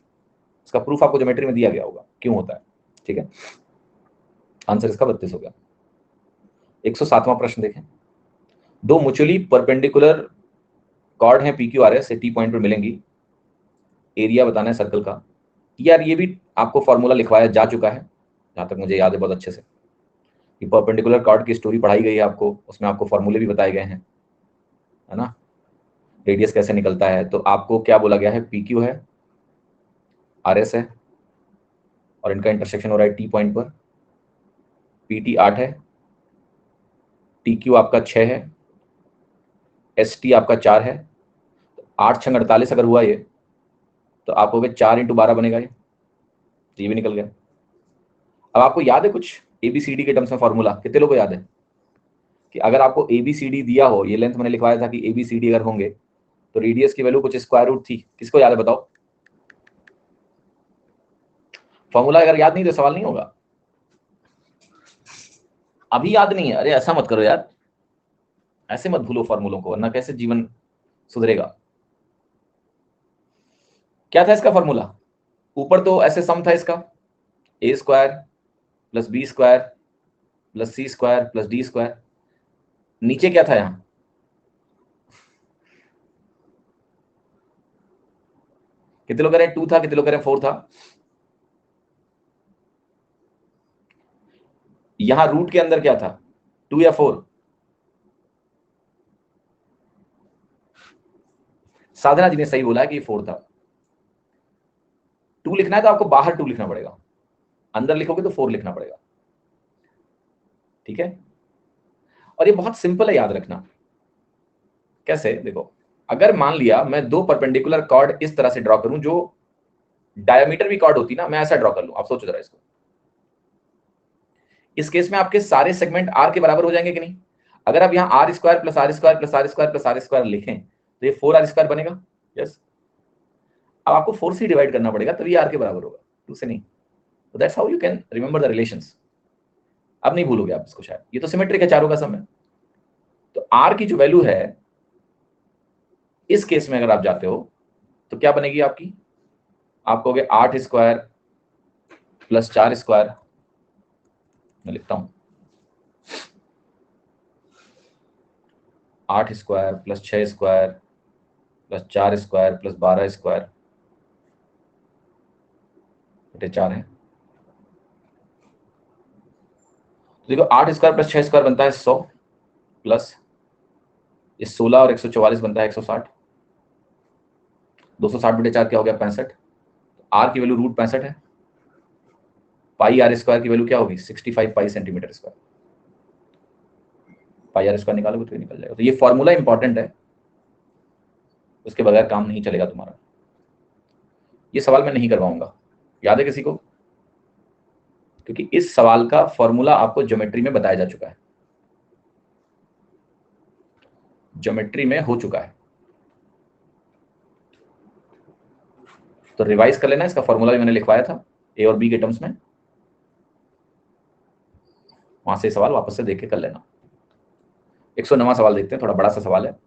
इसका प्रूफ आपको ज्योमेट्री में दिया गया होगा क्यों होता है, ठीक है। आंसर इसका 32 हो गया। 107वां प्रश्न देखें, दो म्यूचुअली परपेंडिकुलर कॉर्ड हैं पी क्यू आर एस से टी पॉइंट पर मिलेंगी, एरिया बताना है सर्कल का। यार ये भी आपको फॉर्मूला लिखवाया जा चुका है जहां तक मुझे याद है बहुत अच्छे से, कि परपेंडिकुलर कॉर्ड की स्टोरी पढ़ाई गई है आपको, उसमें आपको फॉर्मूले भी बताए गए हैं, है ना, रेडियस कैसे निकलता है। तो आपको क्या बोला गया है, पी क्यू है, आर एस है, और इनका इंटरसेक्शन हो रहा है टी पॉइंट पर, पी टी 8 है, टी क्यू आपका 6 है, एस टी आपका 4 है। 8 6 48 अगर हुआ ये, तो आप हो गए 4 इंटू 12 बनेगा ये, तो ये भी निकल गया। अब आपको याद है कुछ एबीसीडी के टर्म्स में फॉर्मूला, कितने लोगों को याद है कि अगर आपको एबीसीडी दिया हो, ये लेंथ मैंने लिखवाया था कि एबीसीडी अगर होंगे तो रेडियस की वैल्यू कुछ स्क्वायर रूट थी, किसको याद है बताओ? फॉर्मूला अगर याद नहीं तो सवाल नहीं होगा। अभी याद नहीं है? अरे ऐसा मत करो यार, ऐसे मत भूलो फॉर्मूलों को, वरना कैसे जीवन सुधरेगा। क्या था इसका फॉर्मूला? ऊपर तो ऐसे सम था इसका, A square plus B square plus C square plus D square. नीचे क्या था यहां? कितने लोग कह रहे हैं 2 था, कितने लोग कह रहे हैं 4 था? यहां रूट के अंदर क्या था, 2 या 4? साधना जी ने सही बोला है कि 4 था। 2 लिखना है तो आपको बाहर 2 लिखना पड़ेगा, अंदर लिखोगे तो 4 लिखना पड़ेगा, ठीक है। और ये बहुत सिंपल है याद रखना। कैसे? देखो, अगर मान लिया मैं दो परपेंडिकुलर कॉर्ड इस तरह से ड्रॉ करूं, जो डायमीटर भी कॉर्ड होती ना, मैं ऐसा ड्रॉ कर लूं, आप सोचो जरा इसको। इस केस में आपके सारे सेगमेंट आर के बराबर हो जाएंगे कि नहीं? अगर आप यहाँ R square plus R square plus R square plus R square लिखें तो ये 4 आर स्क्वायर बनेगा। यस, अब आपको 4 से डिवाइड करना पड़ेगा तभी आर के बराबर होगा, 2 से नहीं। तो that's how you can remember the relations. अब नहीं भूलोगे आप इसको शायद, ये तो सिमेट्रिक है चारों का सम है। तो आर की जो वैल्यू है इस केस में अगर आप जाते हो तो क्या बनेगी आपकी? आप कहोगे 8 स्क्वायर प्लस 4 स्क्वायर, मैं लिखता हूं 8 square plus 6 square plus 4 square plus 12 square बटे 4 है। तो देखो 8 स्क्वायर प्लस 6 स्क्वायर बनता है 100, प्लस ये 16 और 144 बनता है 160, 260/4 क्या हो गया, 65। आर की वैल्यू √65 है, पाई आर स्क्वायर की वैल्यू क्या होगी, 65 pi centimetre square. Pi are square निकालोगे तो ये निकल जाएगा। तो ये फॉर्मूला इंपॉर्टेंट है, उसके बगैर काम नहीं चलेगा तुम्हारा। ये सवाल मैं नहीं करवाऊंगा, याद है किसी को? क्योंकि इस सवाल का फॉर्मूला आपको ज्योमेट्री में बताया जा चुका है, ज्योमेट्री में हो चुका है। तो रिवाइज कर लेना, इसका फॉर्मूला भी मैंने लिखवाया था ए और बी के टर्म्स में, वहां से सवाल वापस से देख के कर लेना। 109वां सवाल देखते हैं, थोड़ा बड़ा सा सवाल है,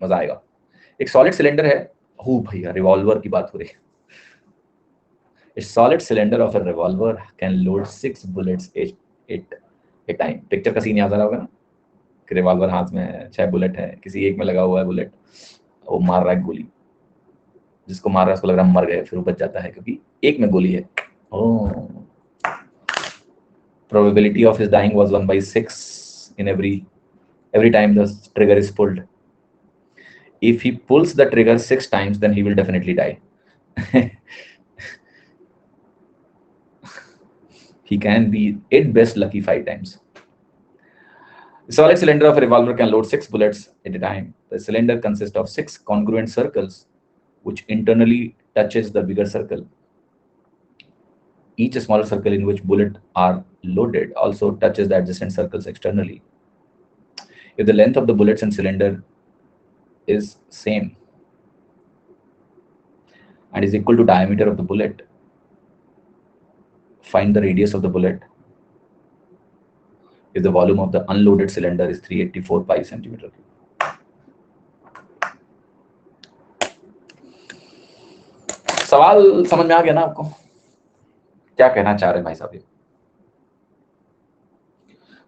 मजा आएगा। एक सॉलिड सिलेंडर है, हो भैया रिवॉल्वर की बात हो रही है। A solid cylinder of a revolver can load 6 bullets at a time। Picture का सीन याद आ रहा होगा ना, कि रिवॉल्वर हाथ में है, 6 बुलेट है, किसी एक में लगा हुआ है बुलेट, वो मार रहा है गोली, जिसको मार रहा है उसको लग रहा है मर गए, फिर वो बच जाता है क्योंकि एक में गोली है। ओह, probability of his dying was 1/6 in every time the trigger is pulled. If he pulls the trigger 6 times, then he will definitely die. He can be at best lucky 5 times. The solid cylinder of a revolver can load 6 bullets at a time. The cylinder consists of 6 congruent circles, which internally touches the bigger circle. Each smaller circle in which bullets are loaded also touches the adjacent circles externally. If the length of the bullets in cylinder is same and is equal to diameter of the bullet, find the radius of the bullet if the volume of the unloaded cylinder is 384 pi centimeter cube. सवाल समझ में आ गया ना आपको? क्या कहना चाह रहे हैं भाई साहब? ये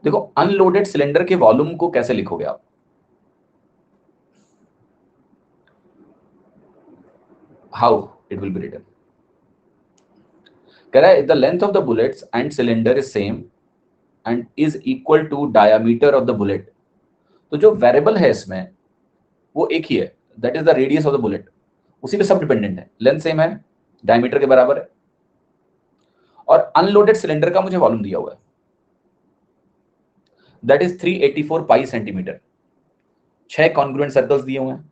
देखो, अनलोडेड सिलेंडर के वॉल्यूम को कैसे लिखोगे आप? How it will be written? कह रहा है the length of the bullets and cylinder is same and is equal to diameter of the bullet. तो जो वेरिएबल है इसमें वो एक ही है, that is the radius of the bullet, उसी पे सब डिपेंडेंट है। लेंथ सेम है, डायमीटर के बराबर है, और अनलोडेड सिलेंडर का मुझे वॉल्यूम दिया हुआ है, that is 384 pi centimetre. 6 congruent circles दिए हुए हैं।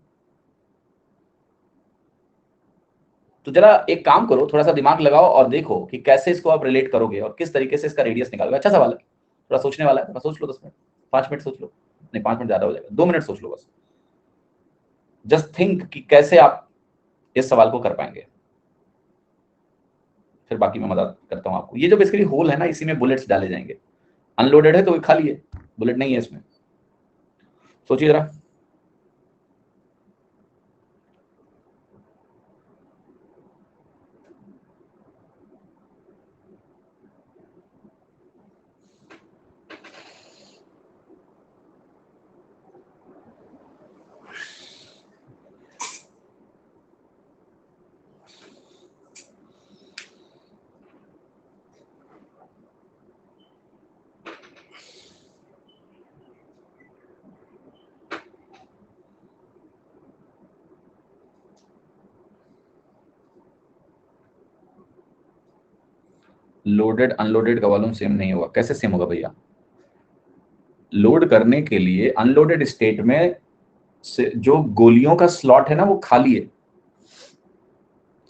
तो जरा एक काम करो, थोड़ा सा दिमाग लगाओ और देखो कि कैसे इसको आप रिलेट करोगे और किस तरीके से इसका रेडियस निकालोगे। अच्छा सवाल है, थोड़ा सोचने वाला है, थोड़ा सोच लो, 10 मिनट 5 मिनट सोच लो, नहीं 5 मिनट ज्यादा हो जाएगा, 2 मिनट सोच लो बस। जस्ट थिंक कि कैसे आप इस सवाल को कर पाएंगे, फिर बाकी मैं मदद करता हूं आपको। ये जो बेसिकली होल है ना, इसी में बुलेट्स डाले जाएंगे। अनलोडेड है तो वो खाली है, बुलेट नहीं है इसमें। सोचिए जरा। लोडेड अनलोडेड का वॉल्यूम सेम नहीं होगा। कैसे सेम होगा भैया? लोड करने के लिए अनलोडेड स्टेट में से जो गोलियों का स्लॉट है ना, वो खाली है।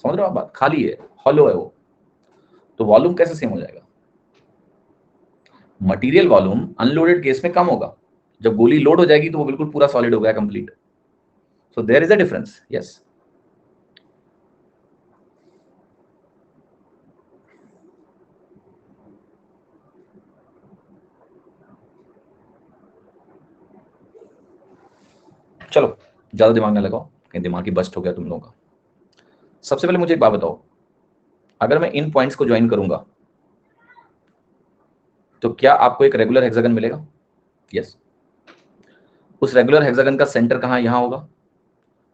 समझ रहे हो आप बात? खाली है, हॉलो है वो। तो वॉल्यूम कैसे सेम हो जाएगा? मटेरियल वॉल्यूम अनलोडेड केस में कम होगा, जब गोली लोड हो जाएगी तो वो बिल्कुल पूरा सॉलिड हो गया, complete. So there is a difference, yes. चलो ज्यादा दिमाग ना लगाओ, कहीं दिमाग की बस्ट हो गया तुम लोगों का। सबसे पहले मुझे एक बात बताओ, अगर मैं इन पॉइंट्स को ज्वाइन करूंगा तो क्या आपको एक रेगुलर हेक्सागन मिलेगा? यस। उस रेगुलर हेक्सागन का सेंटर कहां? यहां होगा।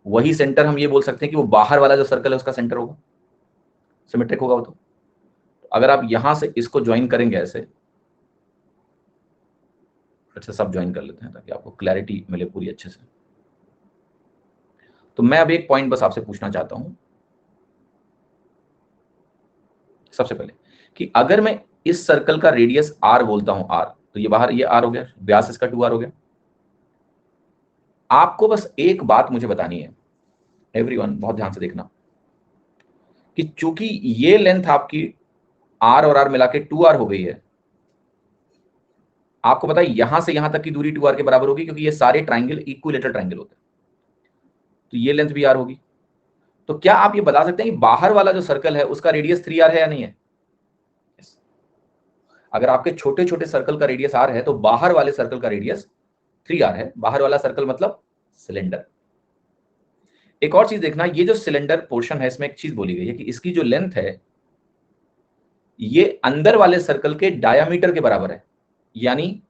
वही सेंटर हम ये बोल सकते हैं कि वो बाहर वाला जो सर्कल है उसका सेंटर होगा, सिमेट्रिक होगा वो। तो अगर आप यहां से इसको ज्वाइन करेंगे ऐसे, अच्छा सब ज्वाइन कर लेते हैं ताकि आपको क्लैरिटी मिले पूरी अच्छे से। तो मैं अब एक पॉइंट बस आपसे पूछना चाहता हूं सबसे पहले कि अगर मैं इस सर्कल का रेडियस r बोलता हूं r, तो ये बाहर ये r हो गया, व्यास इसका 2r हो गया। आपको बस एक बात मुझे बतानी है, एवरीवन बहुत ध्यान से देखना, कि चूंकि ये लेंथ आपकी r और r मिला के 2r हो गई है, आपको पता है यहां से यहां तक की दूरी 2r के बराबर होगी, क्योंकि ये सारे ट्राइंगल इक्विलेटरल ट्राइंगल होते हैं, तो ये लेंथ भी r होगी। तो क्या आप ये बता सकते हैं कि बाहर वाला जो सर्कल है उसका रेडियस 3r है या नहीं है? अगर आपके छोटे छोटे सर्कल का रेडियस r है तो बाहर वाले सर्कल का रेडियस 3r है। बाहर वाला सर्कल मतलब सिलेंडर। एक और चीज देखना, ये जो सिलेंडर पोर्शन है इसमें एक चीज बोली गई है कि इसकी जो लेंथ है ये अंदर वाले सर्कल के डायामीटर के बराबर है, यानी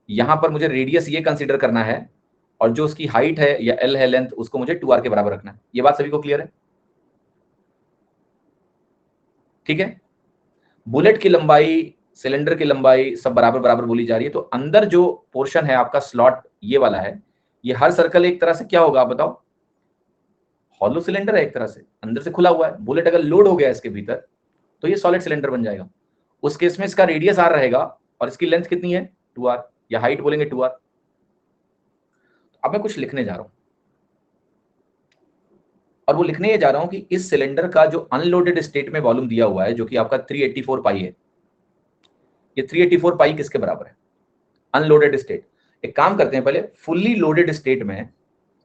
यहां पर मुझे रेडियस ये कंसीडर करना है और जो उसकी हाइट है या एल है लेंथ, उसको मुझे 2r के बराबर रखना है। ये बात सभी को क्लियर है? ठीक है। बुलेट की लंबाई, सिलेंडर की लंबाई सब बराबर बराबर बोली जा रही है, तो अंदर जो पोर्शन है आपका स्लॉट ये वाला है, ये हर सर्कल एक तरह से क्या होगा आप बताओ? हॉलो सिलेंडर है, एक तरह से अंदर से खुला हुआ है। बुलेट अगर लोड हो गया इसके भीतर तो ये सॉलिड सिलेंडर बन जाएगा। उस केस में इसका रेडियस r रहेगा और इसकी लेंथ कितनी है? 2r, या हाइट बोलेंगे 2r। अब मैं कुछ लिखने जा रहा हूं और वो लिखने ये जा रहा हूं कि इस सिलेंडर का जो अनलोडेड स्टेट में वॉल्यूम दिया हुआ है जो कि आपका 384 पाई है, ये 384 पाई किसके बराबर है? Unloaded state. एक काम करते हैं, पहले फुल्ली लोडेड स्टेट में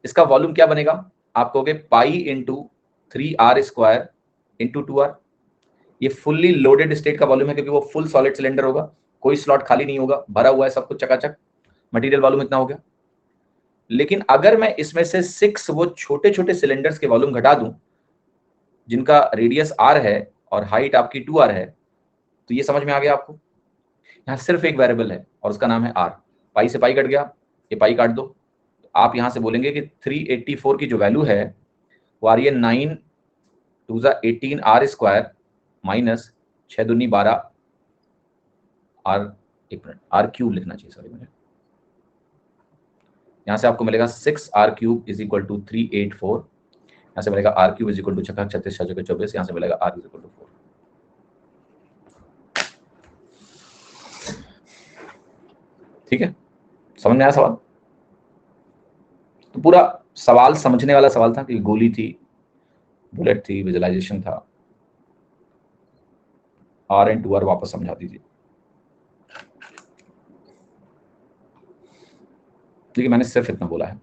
इसका वॉल्यूम क्या बनेगा? आप कहोगे pi into 3r² into 2r। ये फुल्ली लोडेड स्टेट का वॉल्यूम है क्योंकि वो फुल सॉलिड सिलेंडर होगा, कोई स्लॉट खाली नहीं होगा, भरा हुआ है सब कुछ चकाचक, मटेरियल वॉल्यूम इतना हो गया। लेकिन अगर मैं इसमें से 6 वो छोटे छोटे सिलेंडर्स के वॉल्यूम घटा दूं जिनका रेडियस r है और हाइट आपकी 2r है, तो ये समझ में आ गया आपको? यहाँ सिर्फ एक वेरिएबल है और उसका नाम है r। पाई से पाई कट गया, ये पाई काट दो, तो आप यहां से बोलेंगे कि 384 की जो वैल्यू है वो आ रही है 9 2 18r² माइनस 6 दूनी 12 r, एक मिनट, r³ लिखना चाहिए, सॉरी मुझे। यहाँ से आपको मिलेगा 6r³ इज इक्वल टू 384। यहाँ से मिलेगा r³ इज इक्वल टू 6 36 6 24। यहाँ से मिलेगा r इज इक्वल टू 4। ठीक है, समझ में आया सवाल? तो पूरा सवाल समझने वाला सवाल था कि गोली थी, बुलेट थी, विजुअलाइजेशन था, r एंड 2r वापस समझा दीजिए। देखिए मैंने सिर्फ इतना बोला है,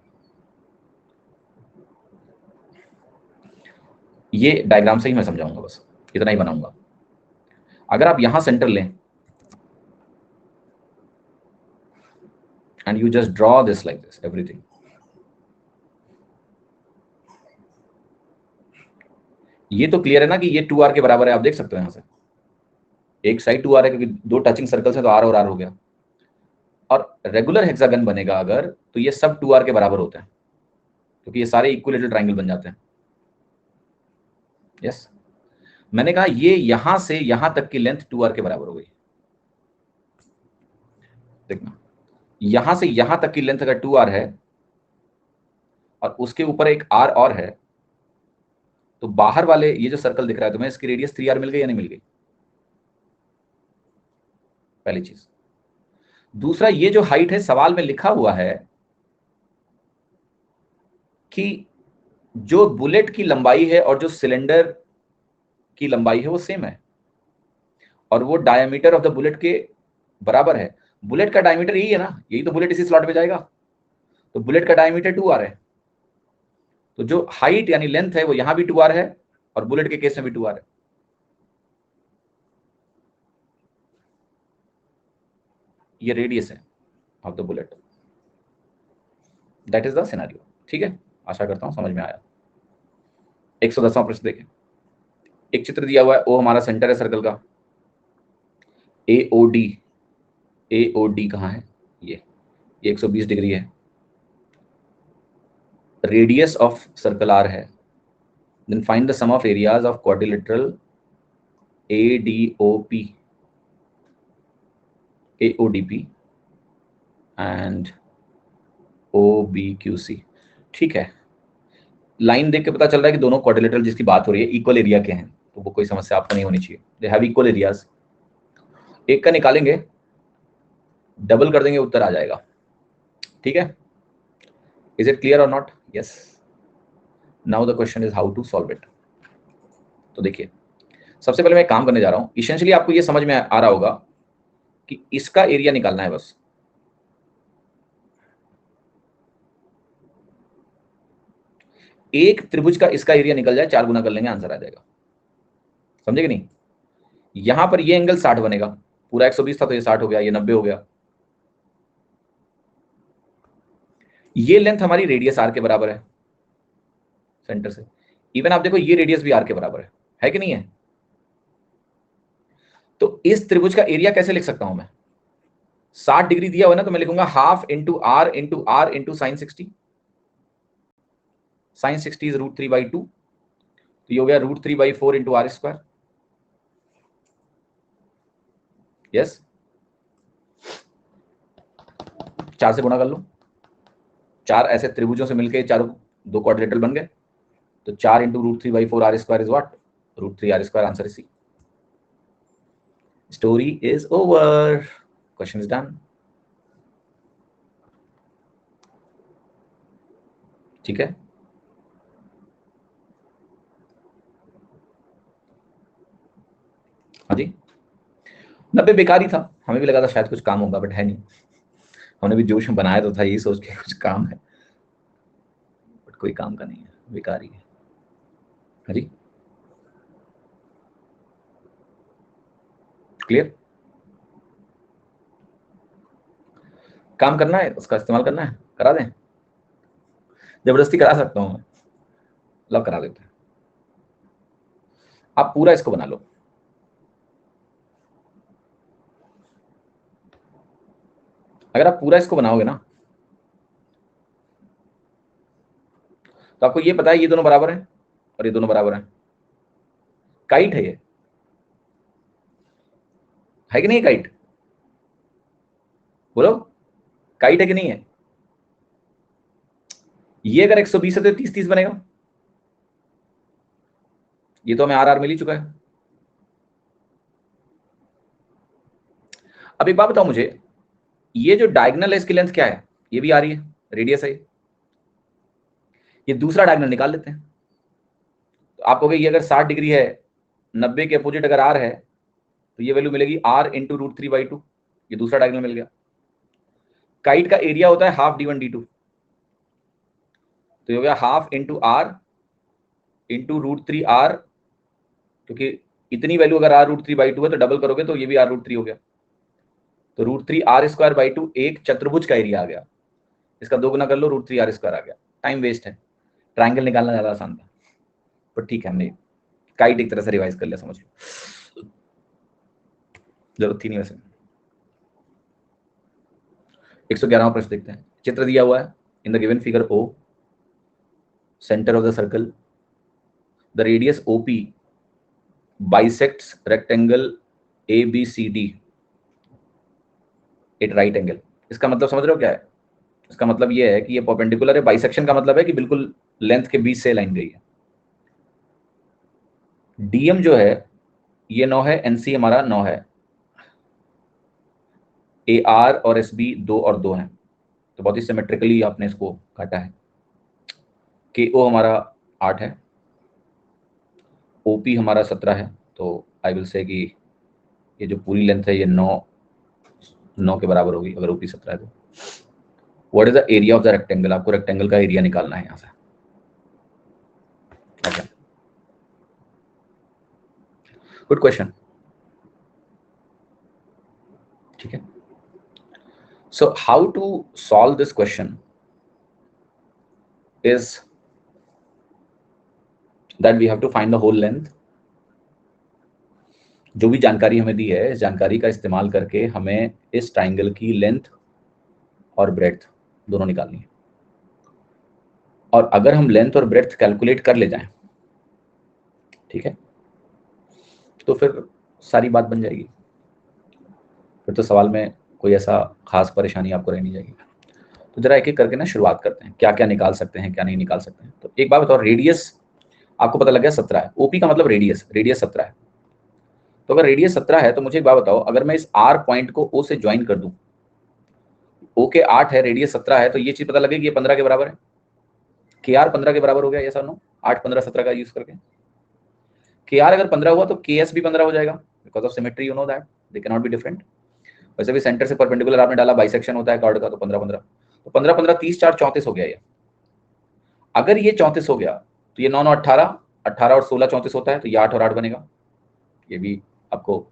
ये डायग्राम से ही मैं समझाऊंगा, बस इतना ही बनाऊंगा। अगर आप यहां सेंटर लें and you just draw this like this, everything, ये तो क्लियर है ना कि ये 2r के बराबर है। आप देख सकते हो यहां से एक साइड 2r है क्योंकि दो टचिंग सर्कल्स है तो r और r हो गया। और रेगुलर हेक्सागन बनेगा अगर, तो ये सब 2r के बराबर होते हैं क्योंकि ये सारे इक्विलेटरल ट्रायंगल बन जाते हैं। यस, मैंने कहा ये यहां से यहां तक की लेंथ 2r के बराबर हो गई। देखना, यहां से यहां तक की लेंथ अगर 2r है और उसके ऊपर एक r और है, तो बाहर वाले ये जो सर्कल दिख रहा है तुम्हें, इसकी रेडियस 3r मिल गई या नहीं मिल गई? पहली चीज। दूसरा, ये जो हाइट है सवाल में लिखा हुआ है कि जो बुलेट की लंबाई है और जो सिलेंडर की लंबाई है वो सेम है और वो डायमीटर ऑफ द बुलेट के बराबर है। बुलेट का डायमीटर यही है ना, यही तो बुलेट इसी स्लॉट पे जाएगा, तो बुलेट का डायमीटर 2r है, तो जो हाइट यानी लेंथ है वो यहां भी 2r है और बुलेट के केस में भी 2r है। ये रेडियस है of the bullet. That is the scenario. ठीक है, आशा करता हूं समझ में आया। 110वां प्रश्न देखें। एक चित्र दिया हुआ है, ओ हमारा सेंटर है सर्कल का, AOD, AOD कहाँ है? ये 120 डिग्री है। रेडियस ऑफ सर्कल r है। Then find the sum of areas of quadrilateral ADOP, AODP and OBQC। ठीक है, लाइन देख के पता चल रहा है कि दोनों क्वाड्रिलेटरल जिसकी बात हो रही है इक्वल एरिया के हैं, तो वो कोई समस्या आपको नहीं होनी चाहिए। They have equal areas. एक का निकालेंगे, डबल कर देंगे, उत्तर आ जाएगा। ठीक है, इज इट क्लियर और not? Yes. Now the question is how to solve it. तो देखिए, सबसे पहले मैं एक काम करने जा रहा हूं। इसेंशियली आपको ये समझ में आ रहा होगा कि इसका एरिया निकालना है बस। एक त्रिभुज का इसका एरिया निकल जाए, 4 गुना कर लेंगे, आंसर आ जाएगा। समझे कि नहीं? यहां पर ये एंगल 60 बनेगा, पूरा 120 था तो ये 60 हो गया, ये 90 हो गया। ये लेंथ हमारी रेडियस आर के बराबर है सेंटर से। इवन आप देखो ये रेडियस भी आर के बराबर है कि नहीं है? तो इस त्रिभुज का एरिया कैसे लिख सकता हूं मैं? 60 डिग्री दिया हुआ ना, तो मैं लिखूंगा half into r into sine 60। Sine 60 is √3/2, तो ये हो गया √3/4 इंटू आर स्क्वायर। यस, 4 से गुणा कर लो। 4 ऐसे त्रिभुजों से मिलकर चारों दो क्वाड्रिलेटरल बन गए, तो 4 into √3/4 r square is what? √3 r square. Answer is C. Story is over, question is done. ठीक है, हाँ जी। 90 बेकार ही था, हमें भी लगा था शायद कुछ काम होगा, बट है नहीं। हमने भी जोश में बनाया तो था यही सोच के कुछ काम है, बट कोई काम का नहीं है, बेकार ही है। हाँ जी, क्लियर? काम करना है, उसका इस्तेमाल करना है, करा दें। जबरदस्ती करा सकता हूं मैं, लो करा देते हैं। आप पूरा इसको बना लो। अगर आप पूरा इसको बनाओगे ना, तो आपको ये पता है ये दोनों बराबर हैं और ये दोनों बराबर हैं। काइट है ये, है कि नहीं? काइट बोलो, काइट है कि नहीं है? ये अगर 120 है तो 30-30 बनेगा। ये तो हमें आर मिल ही चुका है। अब एक बात बताओ मुझे, ये जो डायगोनल है इसकी लेंथ क्या है? ये भी आ रही है, रेडियस है ये दूसरा डायगोनल निकाल लेते हैं। तो आप कहोगे ये अगर 60 डिग्री है, 90 के अपोजिट अगर आर है, तो ये वैल्यू मिलेगी आर इंटू √3/2। ये दूसरा डायगोनल मिल गया। काइट का एरिया होता है हाफ d1 d2, तो ये हो गया half into r into √3r, क्योंकि इतनी वैल्यू अगर r √3/2 है तो डबल करोगे तो ये भी r √3 हो गया, तो √3r²/2 एक चतुर्भुज का एरिया आ गया। इसका 2 गुना कर लो, √3r² आ गया। टाइम वेस्ट है, ट्रायंगल निकालना ज्यादा आसान था, पर ठीक है, हमने काइट एक तरह से रिवाइज कर लिया, समझ लो, जरूरत थी नहीं वैसे। 111वां प्रश्न देखते हैं। चित्र दिया हुआ है, in the given figure O, centre of the circle, the radius OP bisects rectangle ABCD at right angle. इसका मतलब समझ रहे हो क्या है? इसका मतलब ये है कि ये परपेंडिकुलर है। बाइसेक्शन का मतलब है कि बिल्कुल लेंथ के बीच से लाइन गई है। DM जो है ये 9 है, NC हमारा 9 है, AR और SB 2 और 2 हैं, तो बहुत ही सिमेट्रिकली आपने इसको काटा है। KO हमारा 8 है, OP हमारा 17 है, तो आई विल से कि ये जो पूरी लेंथ है ये 9 के बराबर होगी अगर OP 17 है तो। What is the area of the rectangle? आपको रेक्टेंगल का एरिया निकालना है यहाँ से। अच्छा, गुड क्वेश्चन। ठीक है, so how to solve this question is that we have to find the whole length। जो भी जानकारी हमें दी है, इस जानकारी का इस्तेमाल करके हमें इस ट्राइंगल की लेंथ और ब्रेड्थ दोनों निकालनी है। और अगर हम लेंथ और ब्रेड्थ कैलकुलेट कर ले जाएं, ठीक है, तो फिर सारी बात बन जाएगी। फिर तो सवाल में कोई ऐसा खास परेशानी आपको रहनी जाएगी। तो जरा एक एक करके ना शुरुआत करते हैं, क्या क्या निकाल सकते हैं, क्या नहीं निकाल सकते हैं। तो एक बात बताओ, रेडियस आपको पता लग गया 17 है, ओपी का मतलब रेडियस, रेडियस 17 है। तो अगर रेडियस 17 है तो मुझे एक बात बताओ, अगर मैं इस आर पॉइंट को ओ से ज्वाइन कर दूं, ओ के 8 है, रेडियस 17 है, तो ये चीज पता लगेगी ये 15 के बराबर है। के आर 15 के बराबर हो गया, ये सर नो 8 15 17 का यूज करके। के आर अगर 15 हुआ तो के एस भी 15 हो जाएगा, because of symmetry, you know that they can not be different. वैसे भी सेंटर से परपेंडिकुलर आपने डाला, बाइसेक्शन होता है कार्ड का, तो 15 15, तो 15 15 30 4 34 हो गया ये। अगर ये 34 हो गया तो ये 9 9 18, 18 और 16 34 होता है, तो ये 8 और 8 बनेगा। ये भी आपको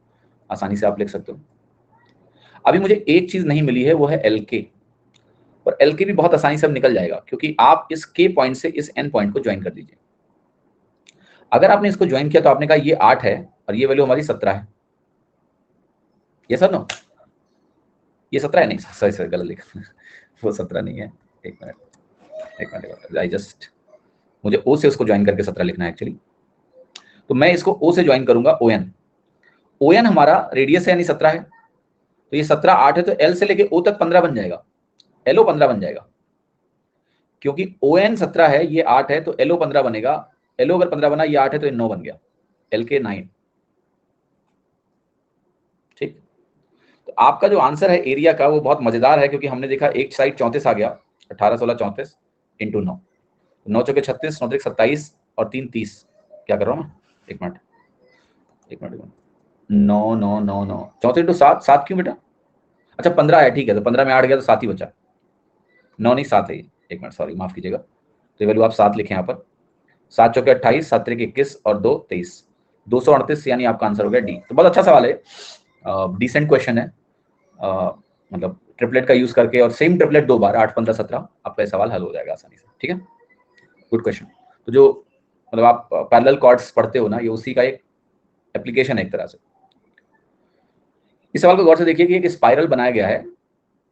आसानी से आप लिख सकते हो। अभी मुझे एक चीज नहीं मिली है, वो है एल के, और एल के भी बहुत आसानी से अब निकल जाएगा, क्योंकि आप इस के पॉइंट से इस एन पॉइंट को ज्वाइन कर दीजिए। अगर आपने इसको ज्वाइन किया तो आपने कहा ये 8 है और ये वैल्यू हमारी 17 है, ये सर नो, ये 17 है, नहीं सॉरी सर गलत लिखा वो 17 नहीं है, एक मिनट आई जस्ट, मुझे ओ से उसको ज्वाइन करके 17 लिखना है एक्चुअली। तो मैं इसको ओ से ज्वाइन करूंगा, ओ एन, ओ एन हमारा रेडियस है यानी 17 है, तो ये 17 8 है, तो एल से लेके ओ तक 15 बन जाएगा, एलओ 15 बन जाएगा, क्योंकि ओ एन 17 है, ये 8 है, तो एलओ 15 बनेगा। एलओ अगर 15 बना, ये 8 है, तो ये 9 बन गया, एल के 9। ठीक, तो आपका जो आंसर है एरिया का वो बहुत मजेदार है, क्योंकि हमने देखा एक साइड 34 आ गया, 18 16 34 इंटू 9, 9 चौके 36, 9 त्रिक 27 और 3 30, क्या कर रहा हूँ मैं, एक मिनट एक मिनट, 9 9 9 9 34 इंटू 7, 7 क्यों बेटा, अच्छा 15 है, ठीक है, तो 15 में 8 गया तो 7 ही बचा, 9 नहीं 7 है ये, एक मिनट सॉरी माफ कीजिएगा, तो वैल्यू आप 7 लिखें यहाँ पर, 7 चौके 28, 7 त्रिक 21 और 2 23, 238, यानी आपका आंसर हो गया डी। तो बहुत अच्छा सवाल है, डिसेंट क्वेश्चन है, मतलब ट्रिपलेट का यूज करके, और सेम ट्रिपलेट 2 बार 8 15 17, आपका सवाल हल हो जाएगा आसानी से। ठीक है, गुड क्वेश्चन। तो जो मतलब आप पैरेलल कॉर्ड्स पढ़ते हो ना, ये उसी का एक एप्लीकेशन है एक तरह से। इस सवाल को गौर से देखिए कि एक स्पाइरल बनाया गया है,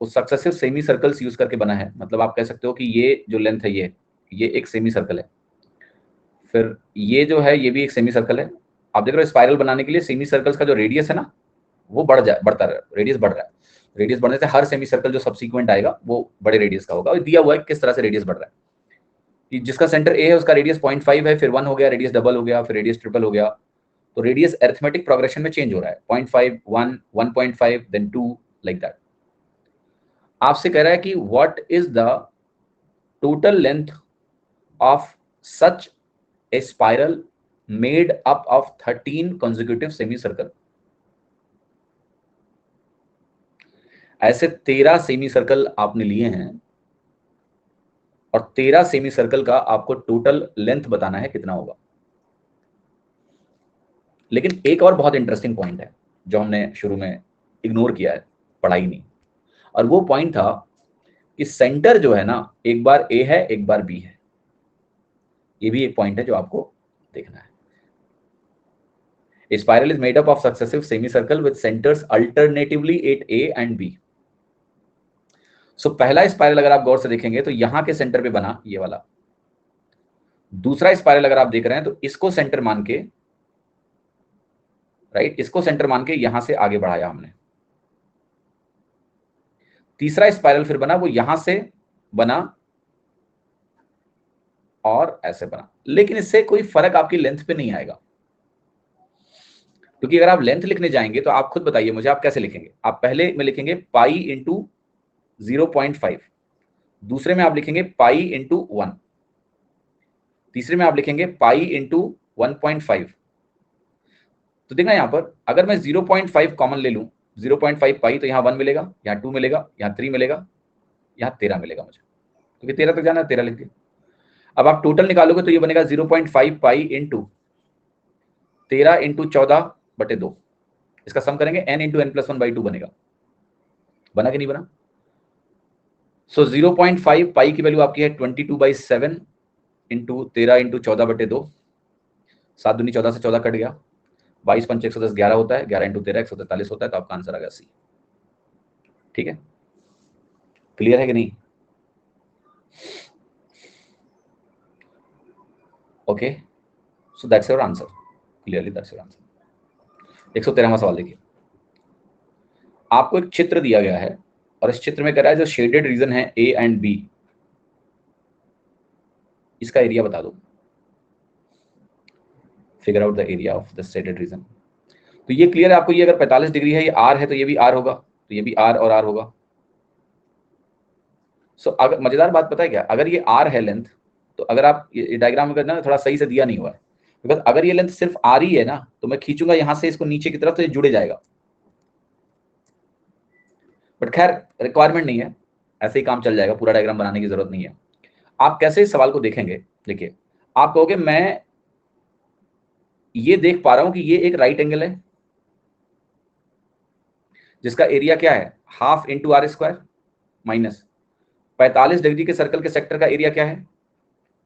वो सक्सेसिव सेमी सर्कल्स यूज करके बना है, मतलब आप कह सकते हो कि ये जो लेंथ है ये एक सेमी सर्कल है, फिर ये जो है ये भी एक सेमी सर्कल है। आप देख रहे हो स्पाइरल बनाने के लिए सेमी सर्कल्स का जो रेडियस है ना, वो बढ़ता रहा, रेडियस बढ़ रहा है, रेडियस बढ़ने से हर सेमी सर्कल जो सबसीक्वेंट आएगा वो बड़े रेडियस का होगा, और दिया हुआ है किस तरह से रेडियस बढ़ रहा है, कि जिसका सेंटर ए है उसका रेडियस 0.5 है, फिर 1 हो गया, रेडियस डबल हो गया, फिर रेडियस ट्रिपल हो गया, तो रेडियस अरिथमेटिक प्रोग्रेशन में चेंज हो रहा है, 0.5 1 1.5 देन 2 लाइक दैट। आपसे कह रहा है कि what is the total length of such A spiral made up of 13 consecutive semi circle. ऐसे 13 सेमी सर्कल आपने लिए हैं, और 13 सेमी सर्कल का आपको टोटल लेंथ बताना है कितना होगा। लेकिन एक और बहुत इंटरेस्टिंग पॉइंट है जो हमने शुरू में इग्नोर किया है, पढ़ाई नहीं, और वो पॉइंट था कि सेंटर जो है ना, एक बार ए है एक बार बी है, ये भी एक पॉइंट है जो आपको देखना है। A spiral is made up of successive semicircle with centers alternatively at A and B. So पहला स्पाइरल अगर आप गौर से देखेंगे तो यहां के सेंटर पे बना ये वाला, दूसरा स्पाइरल अगर आप देख रहे हैं तो इसको सेंटर मान के, राइट, इसको सेंटर मान के यहां से आगे बढ़ाया हमने, तीसरा स्पाइरल फिर बना, वो यहां से बना और ऐसे बना, लेकिन इससे कोई फर्क आपकी लेंथ पे नहीं आएगा, क्योंकि अगर आप लेंथ लिखने जाएंगे तो आप खुद बताइए मुझे, आप कैसे लिखेंगे, आप पहले में लिखेंगे पाई इंटू 0.5, दूसरे में आप लिखेंगे पाई इंटू 1, तीसरे में आप लिखेंगे पाई इंटू 1.5। तो देखना यहां पर अगर मैं 0.5 कॉमन ले लूं, 0.5 पाई, तो यहाँ 1 मिलेगा, यहाँ 2 मिलेगा, यहाँ 3 मिलेगा, यहाँ 13 मिलेगा मुझे, क्योंकि 13 तक जाना है, 13 लिख दिया। अब आप टोटल निकालोगे तो ये बनेगा 0.5 पाई इंटू 13 इंटू 14/2, इसका सम करेंगे n इंटू n+1/2 बनेगा, बना कि नहीं बना। सो 0.5 पाई की वैल्यू आपकी है 22/7 इंटू 13 इंटू 14/2, 7 दूनी 14 से 14 कट गया, 22 पंच 110 11 होता है, 11 इंटू 13 143 होता है, तो आपका आंसर आ गया सी। ठीक है, क्लियर है कि नहीं? Okay, so that's your answer, clearly that's your answer. 113वां सवाल देखिए, आपको एक चित्र दिया गया है और इस चित्र में कह रहा है जो शेडेड रीजन है ए एंड बी, इसका एरिया बता दो, figure out the area of the shaded region. तो ये क्लियर है आपको, ये अगर 45 डिग्री है, ये आर है, तो ये भी आर होगा, तो ये भी आर और आर होगा। सो अगर मजेदार बात पता है क्या, अगर ये आर है लेंथ, तो अगर आप ये डायग्राम में करना थोड़ा सही से दिया नहीं हुआ है, बिकॉज अगर ये लेंथ सिर्फ आर ही है ना, तो मैं खींचूंगा यहां से इसको नीचे की तरफ, तो ये जुड़े जाएगा। बट खैर रिक्वायरमेंट नहीं है, ऐसे ही काम चल जाएगा, पूरा डायग्राम बनाने की जरूरत नहीं है। आप कैसे इस सवाल को देखेंगे, देखिए आप कहोगे मैं ये देख पा रहा हूं कि ये एक राइट एंगल है जिसका एरिया क्या है, half into r square, minus 45 degree के सर्कल के सेक्टर का एरिया क्या है,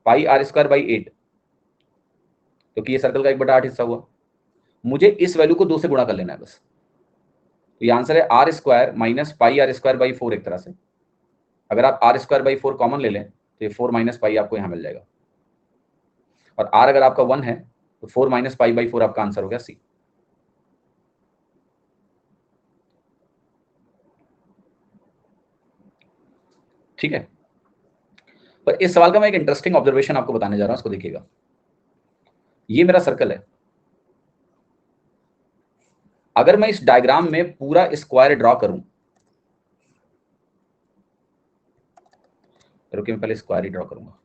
पाई आर स्क्वायर बाई 8, क्योंकि ये सर्कल का 1/8 हिस्सा हुआ। मुझे इस वैल्यू को 2 से गुणा कर लेना है बस, तो ये आंसर है are square minus pi are square by 4। एक तरह से अगर आप आर स्क्वायर बाई 4 कॉमन ले लें, तो ये 4 माइनस पाई आपको यहां मिल जाएगा, और आर अगर आपका 1 है तो 4 माइनस पाई बाई 4 आपका आंसर हो गया सी। ठीक है, पर इस सवाल का मैं एक इंटरेस्टिंग ऑब्जर्वेशन आपको बताने जा रहा हूं, उसको देखिएगा। ये मेरा सर्कल है, अगर मैं इस डायग्राम में पूरा स्क्वायर ड्रॉ करूं, रुकिए मैं पहले स्क्वायर ही ड्रॉ करूंगा,